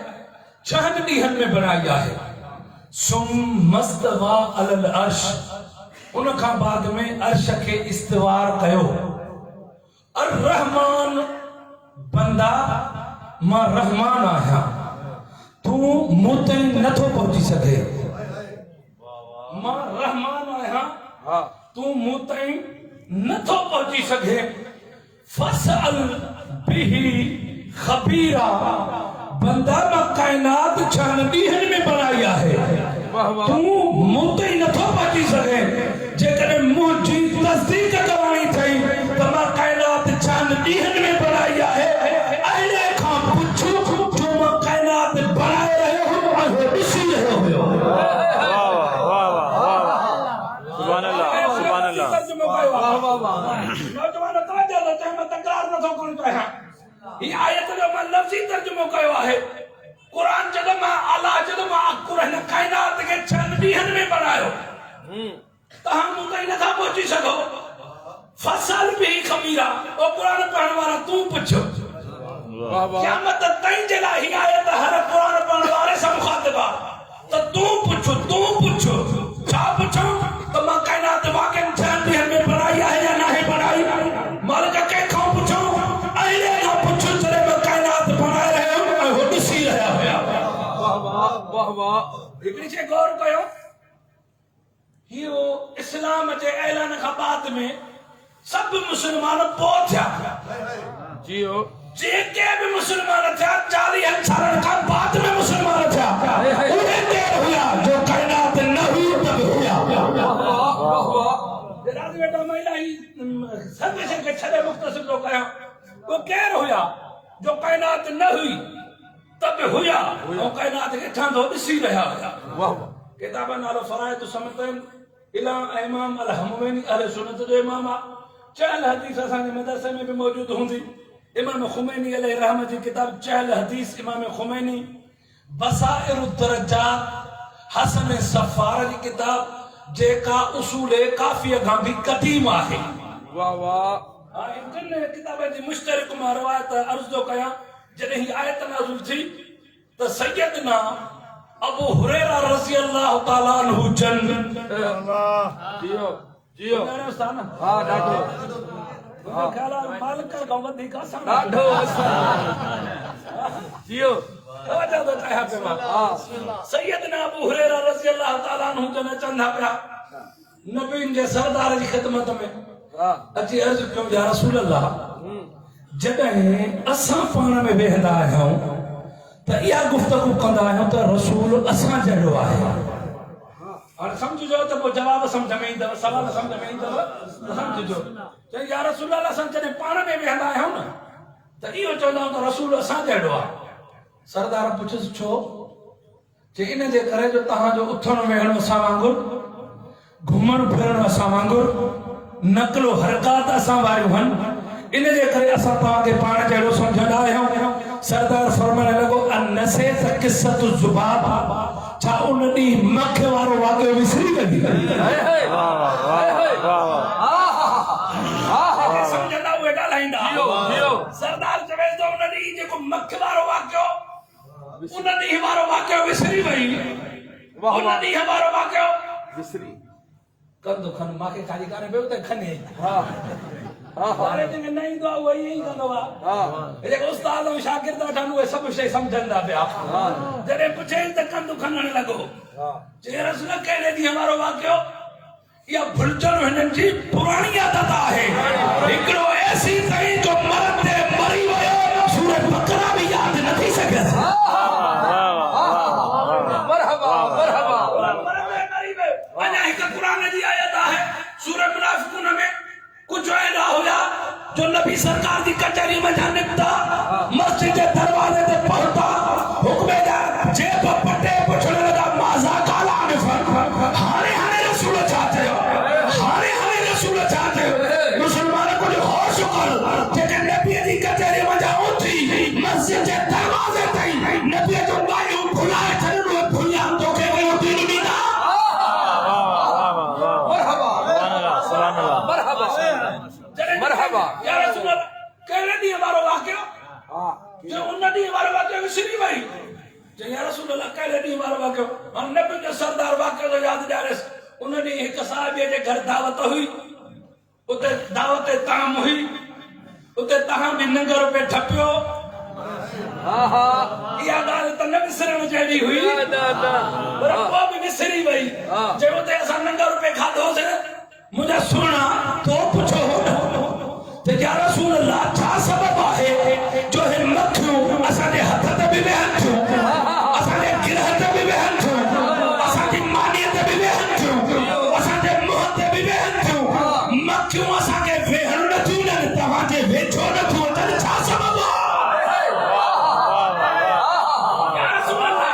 [SPEAKER 1] 6 ॾींहंनि में बणाई आहे सुम्मा इस्तवा अलल अर्श उन खां बाद में अर्श खे इस्तिवार कयो अर रहमान बंदा मां रहमान आहियां तूं मूं ताईं नथो पहुची सघे मां रहमान आहियां तूं मूं ताईं नथो पहुची सघे फसल बिही खबीरा बंदा मां काइनात 6 ॾींहंनि में बणाई आहे तूं मूं ताईं नथो पहुची सघे जेकॾहिं मुंहिंजी तस्दीक कराइणी अथई त मां काइनात 6 ॾींहंनि में बणाई आहे अहिड़े खां पुछो जो मां काइनात बणाए रहियो हुयो ऐं उहो ॾिसी रहियो हुयो नौजवान तवजह थो चए मां तकरार नथो करणु चाहियां ही आयत जो मां लफ़्ज़ी तर्जुमो कयो आहे क़ुरान जॾहिं मां अलाह जॾहिं मां हिन काइनात खे 6 ॾींहंनि में बणायो तव्हां मूं ताईं नथा पहुची सघो फसल बि ख़मीरा ओ क़ुरान पढ़ण वारा तूं पुछो क़यामत ताईं जे लाइ ही आयत हर क़ुरान पढ़ण वारे सां मुखातिब आहे त तूं पुछो छा पुछो त मां काइनात वाक़ई 6 ॾींहंनि में बणाई आहे या न आहे बणाई मालिक कंहिंखां पुछो अहिड़े खां पुछो जॾहिं मां काइनात बणाए रहियो ऐं उहो ॾिसी रहिया हुया
[SPEAKER 3] वाह वाह
[SPEAKER 1] हिकिड़ी शइ गौर कयो इहो इस्लाम जे ऐलान खां बाद में सब मुसलमान पोइ थिया
[SPEAKER 3] जियो
[SPEAKER 1] जेके भी मुसलमान थिया 40 सालनि खां बाद में मुसलमान थिया उहे केर हुया जो काइनात न हुई तब हुया जनाब बेटा मैं इलाही सब के छड़े मुख्तसर जो कया वो केर हुया जो काइनात न हुई तब हुया और काइनात के ठंडो ॾिसी रहा हुया
[SPEAKER 3] वाह
[SPEAKER 1] किताब नालो फरायत समतन इला इमाम अल हमवैनी अहले सुन्नत जो इमाम आ चहल हदीस असांजे मदरसे में भी मौजूद हूंदी इमाम खुमैनी अलैहि रहमत जी किताब चहल हदीस इमाम खुमैनी बसाइर दरजात हसन सफार जी किताब जेका उसूल काफिया खां भी कदीम आहे
[SPEAKER 3] वाह वाह
[SPEAKER 1] इन किताबनि जी मुश्तरक मां रवायत अर्ज़ थो कयां जॾहिं ही आयत नाज़िल थी त सैयदना अबू हुरैरा रज़ी अल्लाहु ताला अन्हु जन
[SPEAKER 3] जियो जियो हाँ ॾाढो
[SPEAKER 1] ख्याल आहे मालिक खां वधीक असां
[SPEAKER 3] ॾाढो जियो
[SPEAKER 1] तवजो थो चाहियां पियो मां सैयदना अबू हुरैरा रज़ी अल्लाहु ताला अन्हु जन चवंदा पिया नबीन जे सरदार जी ख़िदमत में अची अर्ज़ कयो या रसूल अल्लाह जॾहिं असां पाण में वेहंदा आहियूं त इहा गुफ़्तगू कंदा आहियूं त रसूल असां जहिड़ो आहे हाणे सम्झिजो त पोइ जवाब सम्झ में ईंदव सवाल सम्झ में ईंदव त सम्झिजो चई या रसूल अल्लाह असां जॾहिं पाण में वेहंदा आहियूं न त इहो चवंदा आहियूं त रसूल असां जहिड़ो आहे सरदार पुछियुसि छो चई इन जे करे जो तव्हांजो उथण वेहण असां वांगुरु घुमण फिरण असां वांगुरु नकलो हरकत असां वारियूं आहिनि इन जे करे असां तव्हांखे पाण जहिड़ो सम्झंदा आहियूं सरदार फरमाइण लॻो अनसे त क़िसत ज़ुबाब छा उन ॾींहुं मख वारो वाक़ियो विसरी वई सम्झंदा उहे ॻाल्हाईंदा सरदार चवे थो उन ॾींहुं जेको मख वारो वाक़ियो उन ॾींहुं वारो वाक़ियो विसरी वई उन ॾींहुं वारो वाक़ियो
[SPEAKER 3] विसरी
[SPEAKER 1] कंदो खन मांखे खाली काने पियो त खने हाणे जंहिंखे न ईंदो आहे उहो ईअं ई कंदो आहे जेको उस्ताद ऐं शागिर्द वठनि उहे सभु शइ सम्झंदा पिया जॾहिं पुछे त कंदु खणण लॻो चई रसूल कहिड़े ॾींहं वारो वाक़ियो इहा भुलजण हिननि जी पुराणी आदत आहे हिकिड़ो ऐसी कई जो मरद ते मरी वियो सूरत बकरा बि यादि नथी सघे
[SPEAKER 3] मरहबा मरहबा
[SPEAKER 1] अञा हिकु क़ुरान जी आयत आहे सूरत मुनाफ़िक़ून में कुछ अहिड़ा हुया जो नबी सरकार की कचहरी में जा निकता मस्जिद के दरवाजे ते पहुंचा हुक्मेदार जेब पटे पुछण लगा माज़ा काला हाणे हाणे रसूल छा चयो हाणे हाणे रसूल छा चयो मुसलमान को होश कर जेके नबी जी कचहरी में जा उठी मस्जिद के दरवाजे ताईं नबी जो बायो भुलाए छॾियो दुनिया तोखे वयो दीन ॾींदा
[SPEAKER 3] मरहबा
[SPEAKER 1] या रसूल कहिड़े ॾींहुं वारो वाक़ियो जो उन ॾींहुं वारो वाक़ियो विसरी वई चई या रसूल अल्लाह कहिड़े ॾींहुं वारो वाक़ियो हाणे नबी जो सरदार वाक़ियो जो यादि ॾियारेसि उन ॾींहुं हिकु साहिबीअ जे घर दावत हुई उते दावत ताम हुई उते तव्हां बि नंगर पे ठपियो इहा ॻाल्हि त न विसरण जहिड़ी हुई पर पोइ बि विसरी वई जे उते असां नंगर पे खाधोसीं मुझे सुना तो पुछो ते या रसूल अल्लाह छा सबब आहे जो हे मखियूं असांजे हथ ते बि वेहनि थियूं असांजे गिरह ते बि वेहनि थियूं असांजी मानीअ ते बि वेहनि थियूं असांजे मुंहं ते बि वेहनि थियूं मखियूं असांखे वेहण नथियूं ॾियनि तव्हांजे वेझो नथियूं अचनि छा सबब आहे या रसूल अल्लाह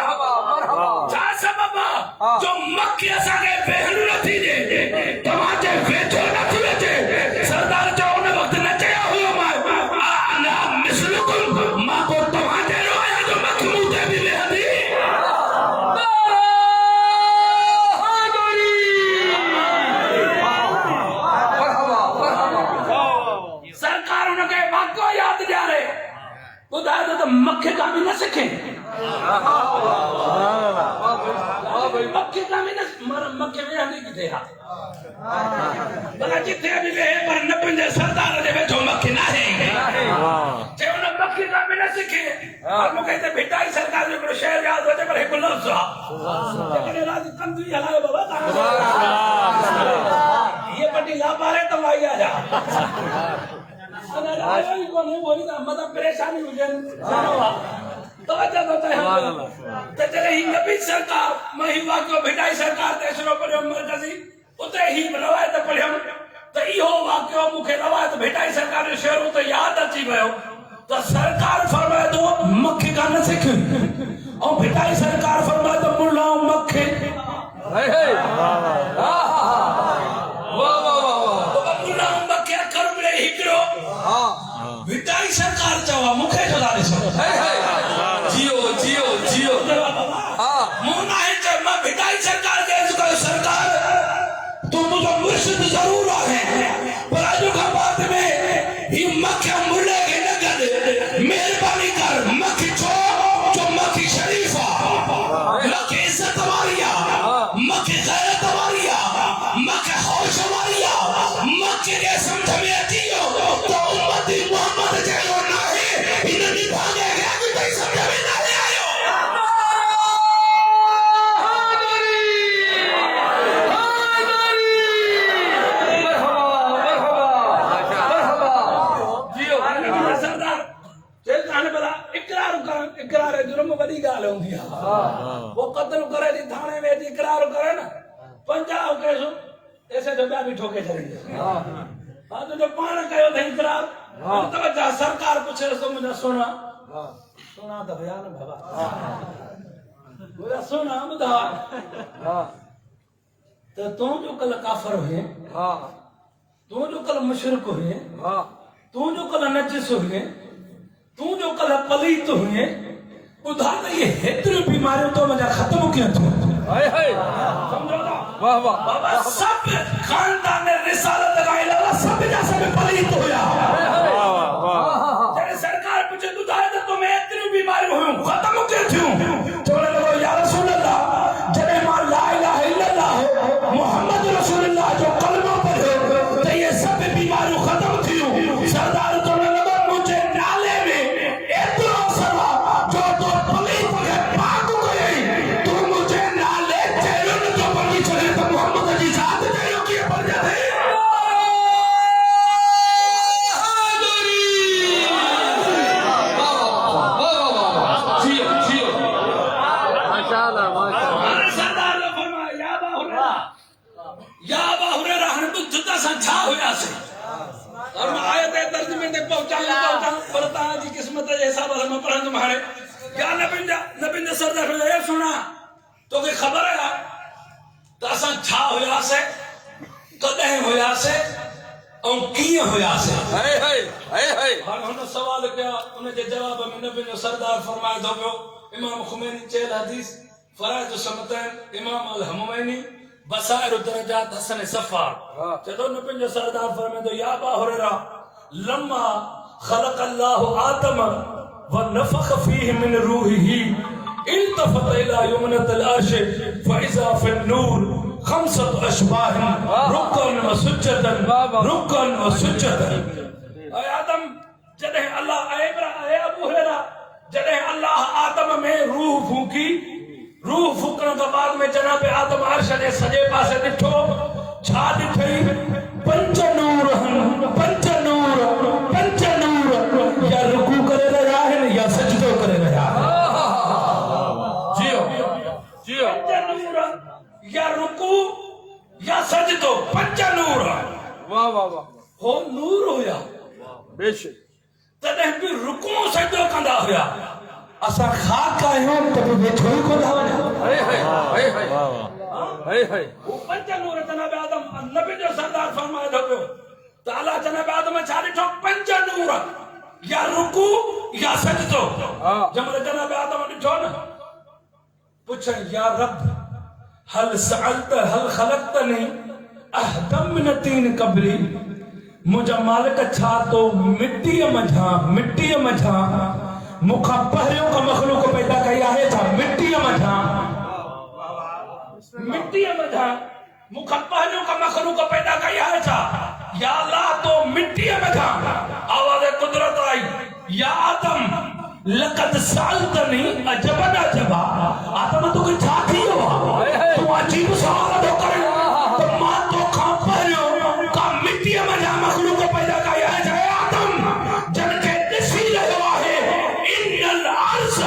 [SPEAKER 1] छा सबब आहे जो मखी असांखे वेहण नथी ॾे तव्हांजे वेझो नथी अचे सरदार चयो उन वक़्तु न चयो हुयो मां मिसलुकुम मां को तव्हांजे रोया जो मखी मूं ते बि वेहंदी सरकार हुनखे वाक़ियो यादि ॾियारे ॿुधाए त मखे खां बि न सिखे मखे खां बि न मखे वेहंदी किथे आहे भला जिथे बि वेहे पर न पंहिंजे सरदार जे वेझो मखे न आहे चयो उन मखे खां बि न सिखे मूंखे हिते भिटाई सरकार जो हिकिड़ो शहर यादि अचे पर हिकु लफ़्ज़ आहे जेकॾहिं राति कंदी हलायो बाबा हीअ पटी लापारे त वाई आया आयो ई कोन्हे उहो ई मतिलबु परेशानी हुजनि तवजो थो चाहियां त जॾहिं ही नबी सरकार मां ही वाक़ियो भिटाई सरकार ते शुरू करियो मर्कज़ी उते ही रवायत पढ़ियमि त इहो वाक़ियो मूंखे रवायत भिटाई सरकार जो शेर उते यादि अची वियो त सरकार फरमाए थो मखे खां न सिख ऐं भिटाई सरकार फरमाए थो मुल्ला मखे कत्ल करे थी थाने में थी इकरार करे ना पंजाब कैसो ऐसे तो भी ठोके चलेंगे हाँ तो जो पान कयो थे इकरार तो जा सरकार पूछे तो मुझे सुना सुना तो भैया ना बाबा मुझे सुना बुधा तो तू जो कल काफर हुए तू जो कल मुशरिक हुए तू जो कल नजिस हुए तू जो कल पलीत हुए बुधा तो ये हेतरी बीमारियों तो मुझे खत्म किया तू समझो ना
[SPEAKER 3] वाह वाह
[SPEAKER 1] बाबा सब खानदान ने रिसालत लगाई लगा सब जैसे में पलीत होया जब सरकार पूछे तू जाए तो तुम्हें इतनी बीमारी हुई खत्म क्यों थी चोले लगो या रसूल अल्लाह जब मान ला इलाहा इल्लल्लाह मोहम्मद रसूलुल्लाह जो कलमा पढ़े तो ये सब बीमारी खत्म थी सरदार चोले लगो मुझे नाले में इतना सला जो तो पलीत है पाक गई तू मुझे नाले चैन जो बनी चले तो मोहम्मद जी साथ जायो कि पड़ जाते और मैं आयत है तर्जुमे तक पहुंचा परता जी किस्मत है ऐसा बस मैं पढ़ा तुम्हारे क्या नबिंदा सरदार ये सुना तो कोई खबर है तो असा छा होया से कदे होया से और किए होया से हां उन सवाल किया उन जे जवाब में नबिंदा सरदार फरमाए दो पियो इमाम खुमैनी चेल हदीस फराइज समतन इमाम अल हमवैनी बसाइर दरजात हसन सफार जदों नबी जो सरदार फरमाए तो या अबा हुरैरा लम्मा खलक अल्लाह आदम व नफख फीहि मिन रूहिही इल्तफत इला यमनत अल-अर्श फइज़ा फिन नूर खमसत अशबाह रुकन व सुज्जदन रुकन व सुज्जदन ऐ आदम जदे अल्लाह ऐ अबू हुरैरा जदे अल्लाह आदम में रूह फूकी रूह फूकण के बाद में जनाब आदम अर्श ने सजे पासे दिठो छा दिठई पंच नूर या रुकू करे रहा है या सजदो करे रहा है
[SPEAKER 3] जियो
[SPEAKER 1] पंच नूर या रुकू या सजदो पंच नूर
[SPEAKER 3] वाह वाह वाह
[SPEAKER 1] हो नूर होया
[SPEAKER 3] बेशक
[SPEAKER 1] तदे भी रुकू सजदो कंदा होया असा खाक आयो तब बैठो ही को धावा वो पंच नूर जनाब आदम नबी जो सरदार फरमाए दो ताला जनाब आदम छाड़ी ठो पंच नूर या रुकू या सजदो जमले जनाब आदम दिठो न पूछे या रब हल सअलत हल खलकतनी अहदम मिन तीन कबली मुझा मालिक छा तो मिट्टी मझा मुखा पहरियों का मखलूक पैदा किया है था मिट्टी मझा मुखा पहरियों का मखलूक पैदा किया है था या अल्लाह तो मिट्टी मझा आवाज़ कुदरत आई या आदम लक़द सअलतनी अजबन अजबा आदम तो कुछ छाती हो तू अजीब सवाल तो करे तो मां तो खा पहरियों का मिट्टी मझा मखलूक पैदा किया है था आदम जन के दिसी रहा है इन्नल अर्श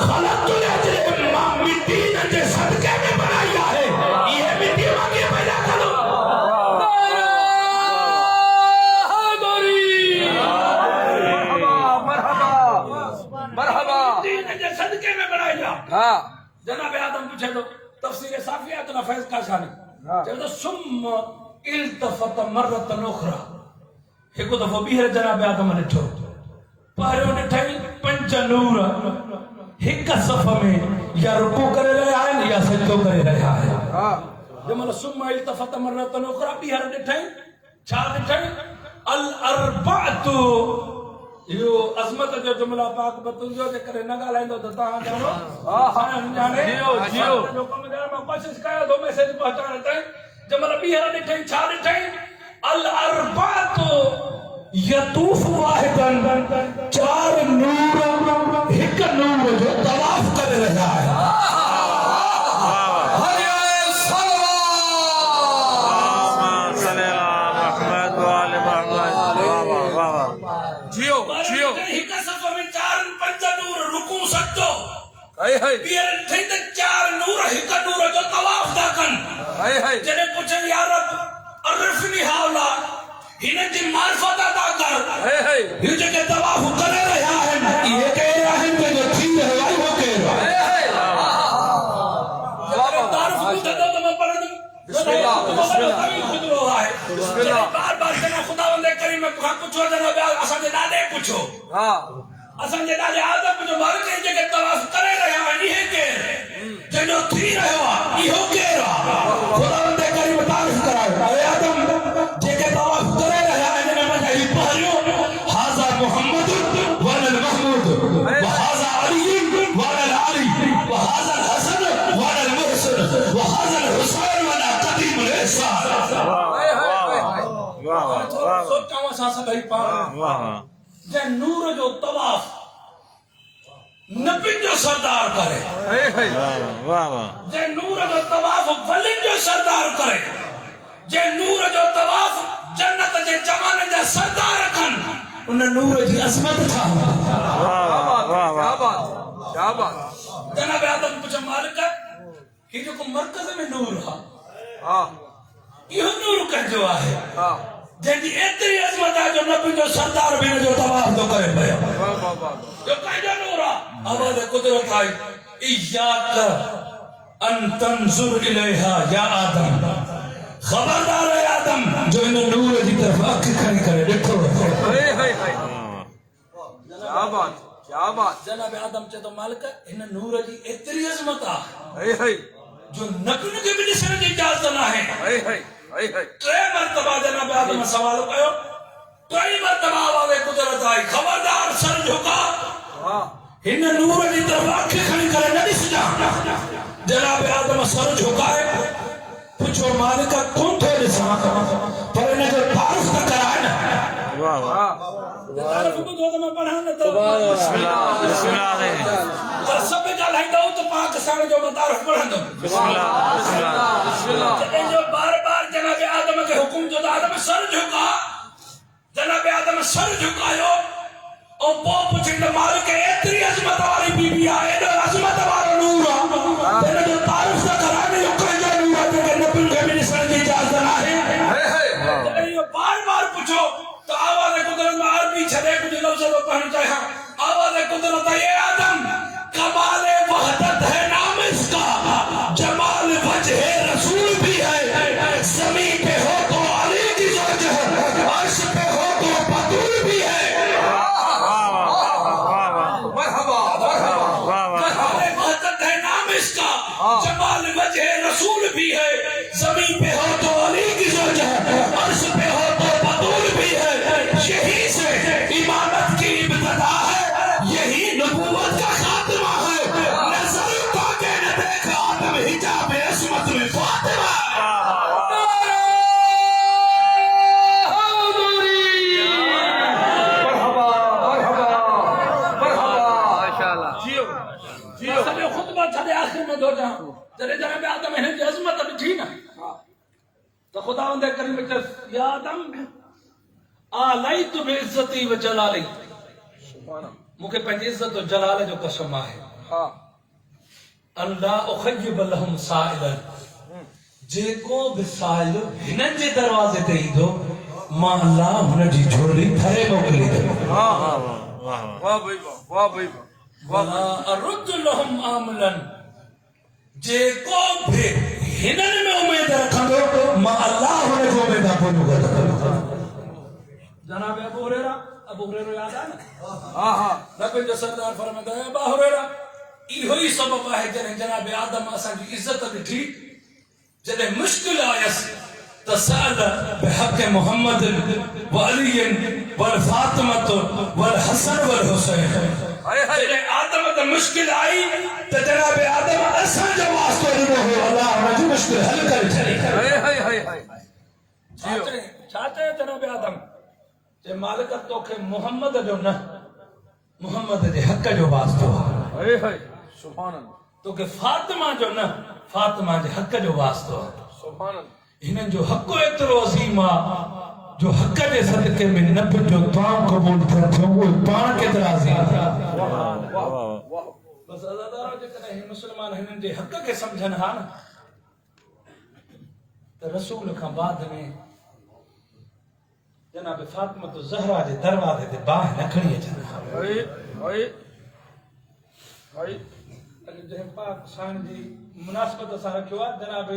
[SPEAKER 1] खलक़तु लजल मा मिट्टी ने जे सदके में बनाया है ये मिट्टी मांगे पैदा करो
[SPEAKER 3] मरहबा
[SPEAKER 1] मिट्टी ने जे सदके में बनाया
[SPEAKER 3] हां
[SPEAKER 1] जनाब आदम पूछे तो तफसीर साफियात ना फैज का शानी चलो सुम इल्तफत मरतन उखरा एक दफो बीहर जनाब आदम ने ठो पहरियों ने ठई पंच नूर एक सफ में या रुकू करे रहा है या सजदो करे रहा है जमल सुम इल्तफत मरतन उखरा बीहर ने ठई छा ने ठई अल अरबातु यो अजमत जो जुमला पाक बतुंजो जे करे न गालाइंदो त ता जानो हां जाने जियो जो कम देर में कोशिश कयो दो मैसेज पहुंचाने ताई जमल बीहर ने ठई छा ने ठई अल अरबातु यतूफ वाहिदन चार नूर एक नूर जो तवाफ कर रहा है
[SPEAKER 3] जियो
[SPEAKER 1] एक सफर में चार पंच नूर रुकू सकतो
[SPEAKER 3] बीहर
[SPEAKER 1] ठई त चार नूर तवी खुद रो है बार-बार जना खुदावंद करीम में पुछो जनाब असा जे दादे पुछो
[SPEAKER 3] हाँ
[SPEAKER 1] असा जे दादे आदम जो मालिक जे के तवाफ करे रहा है इहे के जो थी रहो इहो के खुदावंद करीम तारीफ कराए अरे आदम जे के तवाफ करे रहा है ने में ही पहरियो हाजा मोहम्मद वल महमूद व हाजा अली वल अली व हाजा हसन वल मुहसन व हाजा हुसैन वल कदीम अल ihsan
[SPEAKER 3] वाह वाह
[SPEAKER 1] सोचावा सा सभई पाण
[SPEAKER 3] वाह
[SPEAKER 1] जे नूर जो तवाफ नबी जो सरदार करे
[SPEAKER 3] वाह वाह
[SPEAKER 1] जे नूर जो तवाफ वली जो सरदार करे जे नूर जो तवाफ जन्नत जे जमाने जा सरदार रखन उन नूर जी अजमत था
[SPEAKER 3] वाह वाह
[SPEAKER 2] क्या बात
[SPEAKER 1] जनाब आदम कुछ मालिक ही जो मरकज में नूर हा
[SPEAKER 2] हाँ
[SPEAKER 1] यो नूर कजो आहे
[SPEAKER 2] हाँ
[SPEAKER 1] जेदी एतरी अजमत है जो नबी जो सरदार भी जो तवाफ तो करे पिया
[SPEAKER 2] वाह वाह वाह
[SPEAKER 1] जो कजो नूर हा आवाज कुदरत आई इयाक अन तंजुर इलेहा या आदम खबरदार है आदम जो इन नूर की तरफ आंख खड़ी करे देखो
[SPEAKER 2] क्या बात
[SPEAKER 1] जनाब आदम चे तो मालिक इन नूर की एतरी अजमत आ
[SPEAKER 2] है
[SPEAKER 1] जो नबी के भी ॾिसण जी इजाज़त न आहे टे मरतबा जनाब आदम सवाल कयो टे मरतबा आवाज़ कुदरत आई खबरदार सर झुका
[SPEAKER 2] हाँ
[SPEAKER 1] हिन नूर की तरफ आंख खड़ी करे न ॾिसजा जनाब आदम सर झुकाए पुछो मालिक कौन थो ॾिसां पर इन जो तारीफ़ त कराए न
[SPEAKER 3] वाह वाह
[SPEAKER 1] तारीफ़ ॿुधो त मां पढ़ां न त पर सभु ॻाल्हाईंदो त पाक साण जो मां तारीफ़ पढ़ंदुमि जो बार बार जनाब आदम के हुकुम जो आदम सर झुका जनाब आदम सर झुकायो और पो पुछिंद मालिक एतरी अजमत वाली बीबी आहे एॾो अजमत वारो नूर आहे इन जो तारीफ़ त कराने जो कंहिंजो नूर आहे जेके नबी खे बि ॾिसण जी इजाज़त न आहे इहो बार बार पुछो तो आवाज़ कुदरत में अरबी छॾे कुछ लफ़्ज़ तो पढ़ना चाहिए आवाज़ कुदरत ये आदम कमाल वहदत है नाम इसका जमाल वजह रसूल भी है ज़मीन पे हो तो अली की ज़ौज है अर्श पे हो तो बतूल भी है कमाल वहदत है नाम इसका जमाल वजह रसूल भी है ज़मीन पे हो तो अली की ज़ौज है अर्श पे हो तो बतूल भी है यही से इमामत की इब्तिदा है यही नबूवत का खात्मा है नजर ताके न देखा आदम हिजाब असमत में फातिमा
[SPEAKER 2] जियो
[SPEAKER 1] सब खुतबा छड़े आखिर में दो जा जरे जनाब आदम है जी अजमत ॾिठी न तो खुदावंद करीम चस या आदम आलाई तु बेइज्जती व जलाली मुके पंहिंजी इज्जत और जलाल जो कसम आहे
[SPEAKER 2] हाँ
[SPEAKER 1] अल्लाह उखय्यब लहुम साइलन जेको भी साइल हिनन जे दरवाजे ते ईंदो मां अल्लाह हुन जी झोली भरे मोकली दे
[SPEAKER 2] हाँ हाँ वाह भाई वाह भाई
[SPEAKER 1] वला अरुद लहुम आमलन जेको भी हिनन में उम्मीद रखंदो मां अल्लाह हुन जो उम्मीद पूरो कंदो जनाब अबू हुरैरा याद है ना
[SPEAKER 2] हाँ हाँ
[SPEAKER 1] नबी जो सरदार फरमाता है अबू हुरैरा इहो ही सबब है जने जनाब आदम असा की इज्जत ॾिठी जने मुश्किल आयस तसाल बिहक मोहम्मद व अली व फातिमा व हसन व हुसैन जने आदम त मुश्किल आई त जनाब आदम असा जो वास्तो ॾिनो हो अल्लाह हुन जी मुश्किल हल करे छॾी छाते जनाब आदम जे मालिक तोखे मोहम्मद जो न मोहम्मद जे हक जो वास्तो
[SPEAKER 2] सुभान
[SPEAKER 1] तोखे फातिमा जो न फातिमा जे हक जो वास्तो
[SPEAKER 2] सुभान
[SPEAKER 1] हिनन जो हक एतिरो अज़ीम आहे जो हक जे सदके में नबी जो दुआ क़बूल थियो वो पाण केतिरा अज़ीम बस अज़ादारो जेकॾहिं ही मुस्लमान हिनन जे हक खे सम्झनि हा न त रसूल खां बाद में जनाब फातिमा तो ज़हरा जे दरवाजे ते बाहि न खणी अचनि जंहिं पाक साईं जी मुनासिबत सां रखियो आहे जनाब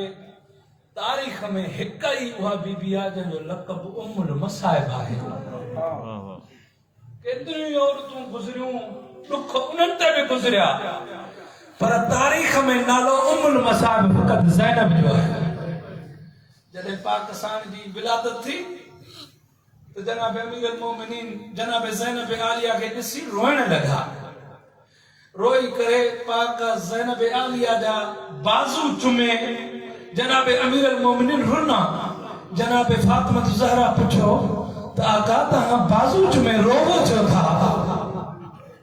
[SPEAKER 1] तारीख़ में हिक ई उहा बीबी आहे जंहिंजो लक़ब उम्मुल मसाइब आहे। केतिरियूं औरतूं गुज़रियूं, दुख उन्हनि ते बि गुज़रिया, पर तारीख़ में नालो उम्मुल मसाइब फ़क़त ज़ैनब जो आहे। जॾहिं पाकिस्तान जी विलादत थी तो जनाब अमीरुल मोमिनीन जनाब ज़ैनब आलिया के ॾिसी रोइण लॻा। रोई करे पाक ज़ैनब आलिया जा बाज़ू चुमे जनाब अमीरुल मोमिनीन रुना। जनाब फातिमा ज़हरा पुछो त आका तव्हां बाज़ू चुमे रोवो छो था?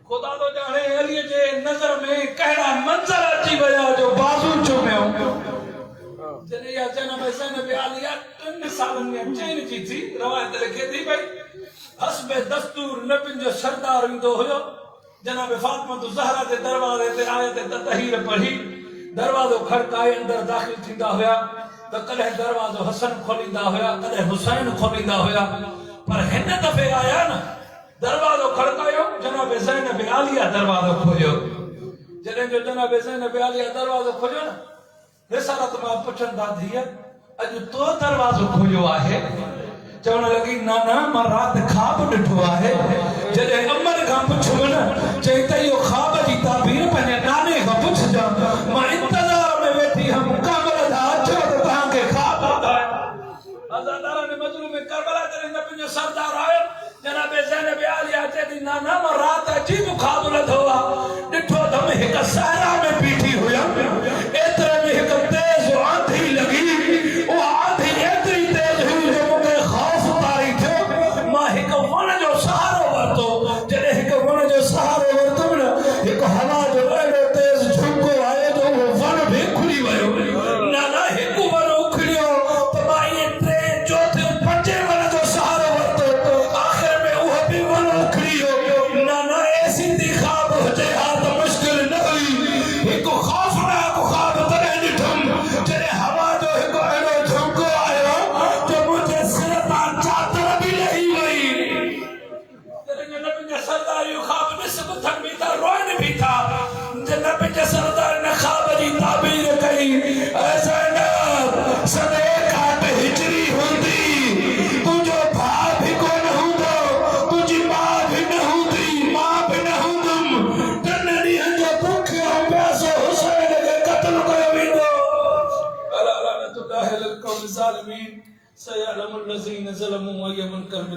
[SPEAKER 1] खुदा तो जाने अली जे नज़र में कहिड़ा मंज़र अची विया जो बाज़ू चुमियो। जॾहिं इहा जनाब ज़ैनब आलिया 3 सालनि में चैन जी थी, रवायत लिखे थी भई हस्बे दस्तूर नबियुनि जो सरदार ईंदो हुयो, जनाब फातिमा ज़हरा जे दरवाज़े ते आयत ततहीर पढ़ी, दरवाज़ो खड़काए अंदर दाख़िल थींदा हुया त कॾहिं दरवाज़ो हसन खोलींदा हुया, कॾहिं हुसैन खोलींदा हुया, पर हिन दफ़े आया न दरवाज़ो खड़कायो, जनाब ज़ैनब आलिया दरवाज़ो खोलियो। जॾहिं जो जनाब ज़ैनब आलिया दरवाज़ो खोलियो न, रिसालत मां पुछनि था धीअ अॼु तो दरवाज़ो खोलियो आहे? चवण लॻी नाना मां राति ख़्वाब ॾिठो आहे। जॾहिं अमर खां पुछियो न, चई त इहो ख़्वाब जी ताबीर पंहिंजे नाने खां पुछजां, मां इंतज़ार में वेठी हम कामल था अचो त तव्हांखे ख़्वाब ॿुधायां। अज़ादारनि मजलूम में करबला जॾहिं नबी जो सरदार आयो, जनाब ज़ैनब आलिया चए थी नाना मां राति अजीब ख़्वाब ॾिठो आहे, ॾिठो त मां हिक सहरा में बीठी हुयमि, एतिरे में हिक तेज़ आंधी लॻी, उहा आंधी एतिरी तेज़ हुई जो मूंखे ख़ौफ़ तारी थियो। मां हिक वण जो सहारो वरितो, जॾहिं हिक वण जो सहारो वरितुमि न, हिक हवा जो अहिड़ो तेज़ झोंको आयो जो उहो वण बि खुली वियो। नाना हिकु वण उखड़ियो त मां इएं 3, 4, 5 वण जो सहारो वरितो, आख़िर में उहो बि वण उखड़ी वियो। नाना ऐसी थी ख़्वाब हुजे हा त मुश्किल न हुई, हिकु ख़ौफ़नाक ख़्वाब तॾहिं ॾिठुमि जॾहिं हवा जो हिकु अहिड़ो झोंको आयो जो मुंहिंजे सिर तां चादर बि लही वई। जॾहिं नबी जे सरदार इहो ख़्वाब ॾिस ॿुधनि बि था, रोइनि बि था। नबी जे सरदार ने ख़्वाब जी ताबीर कई, ऐ ज़ैनब सदे काट हिजरी हूंदी, तुंहिंजो भाउ बि कोन हूंदो, तुंहिंजी माउ बि न हूंदी, मां बि न हूंदुमि। 3 ॾींहंनि जो बुखियो प्यासो हुसैन खे क़त्ल कयो वेंदो। अला लानतुल्लाहि अलल क़ौम ज़ालिमीन सयअलमुल लज़ीन ज़लमू अय्युल मुनक़लबिन।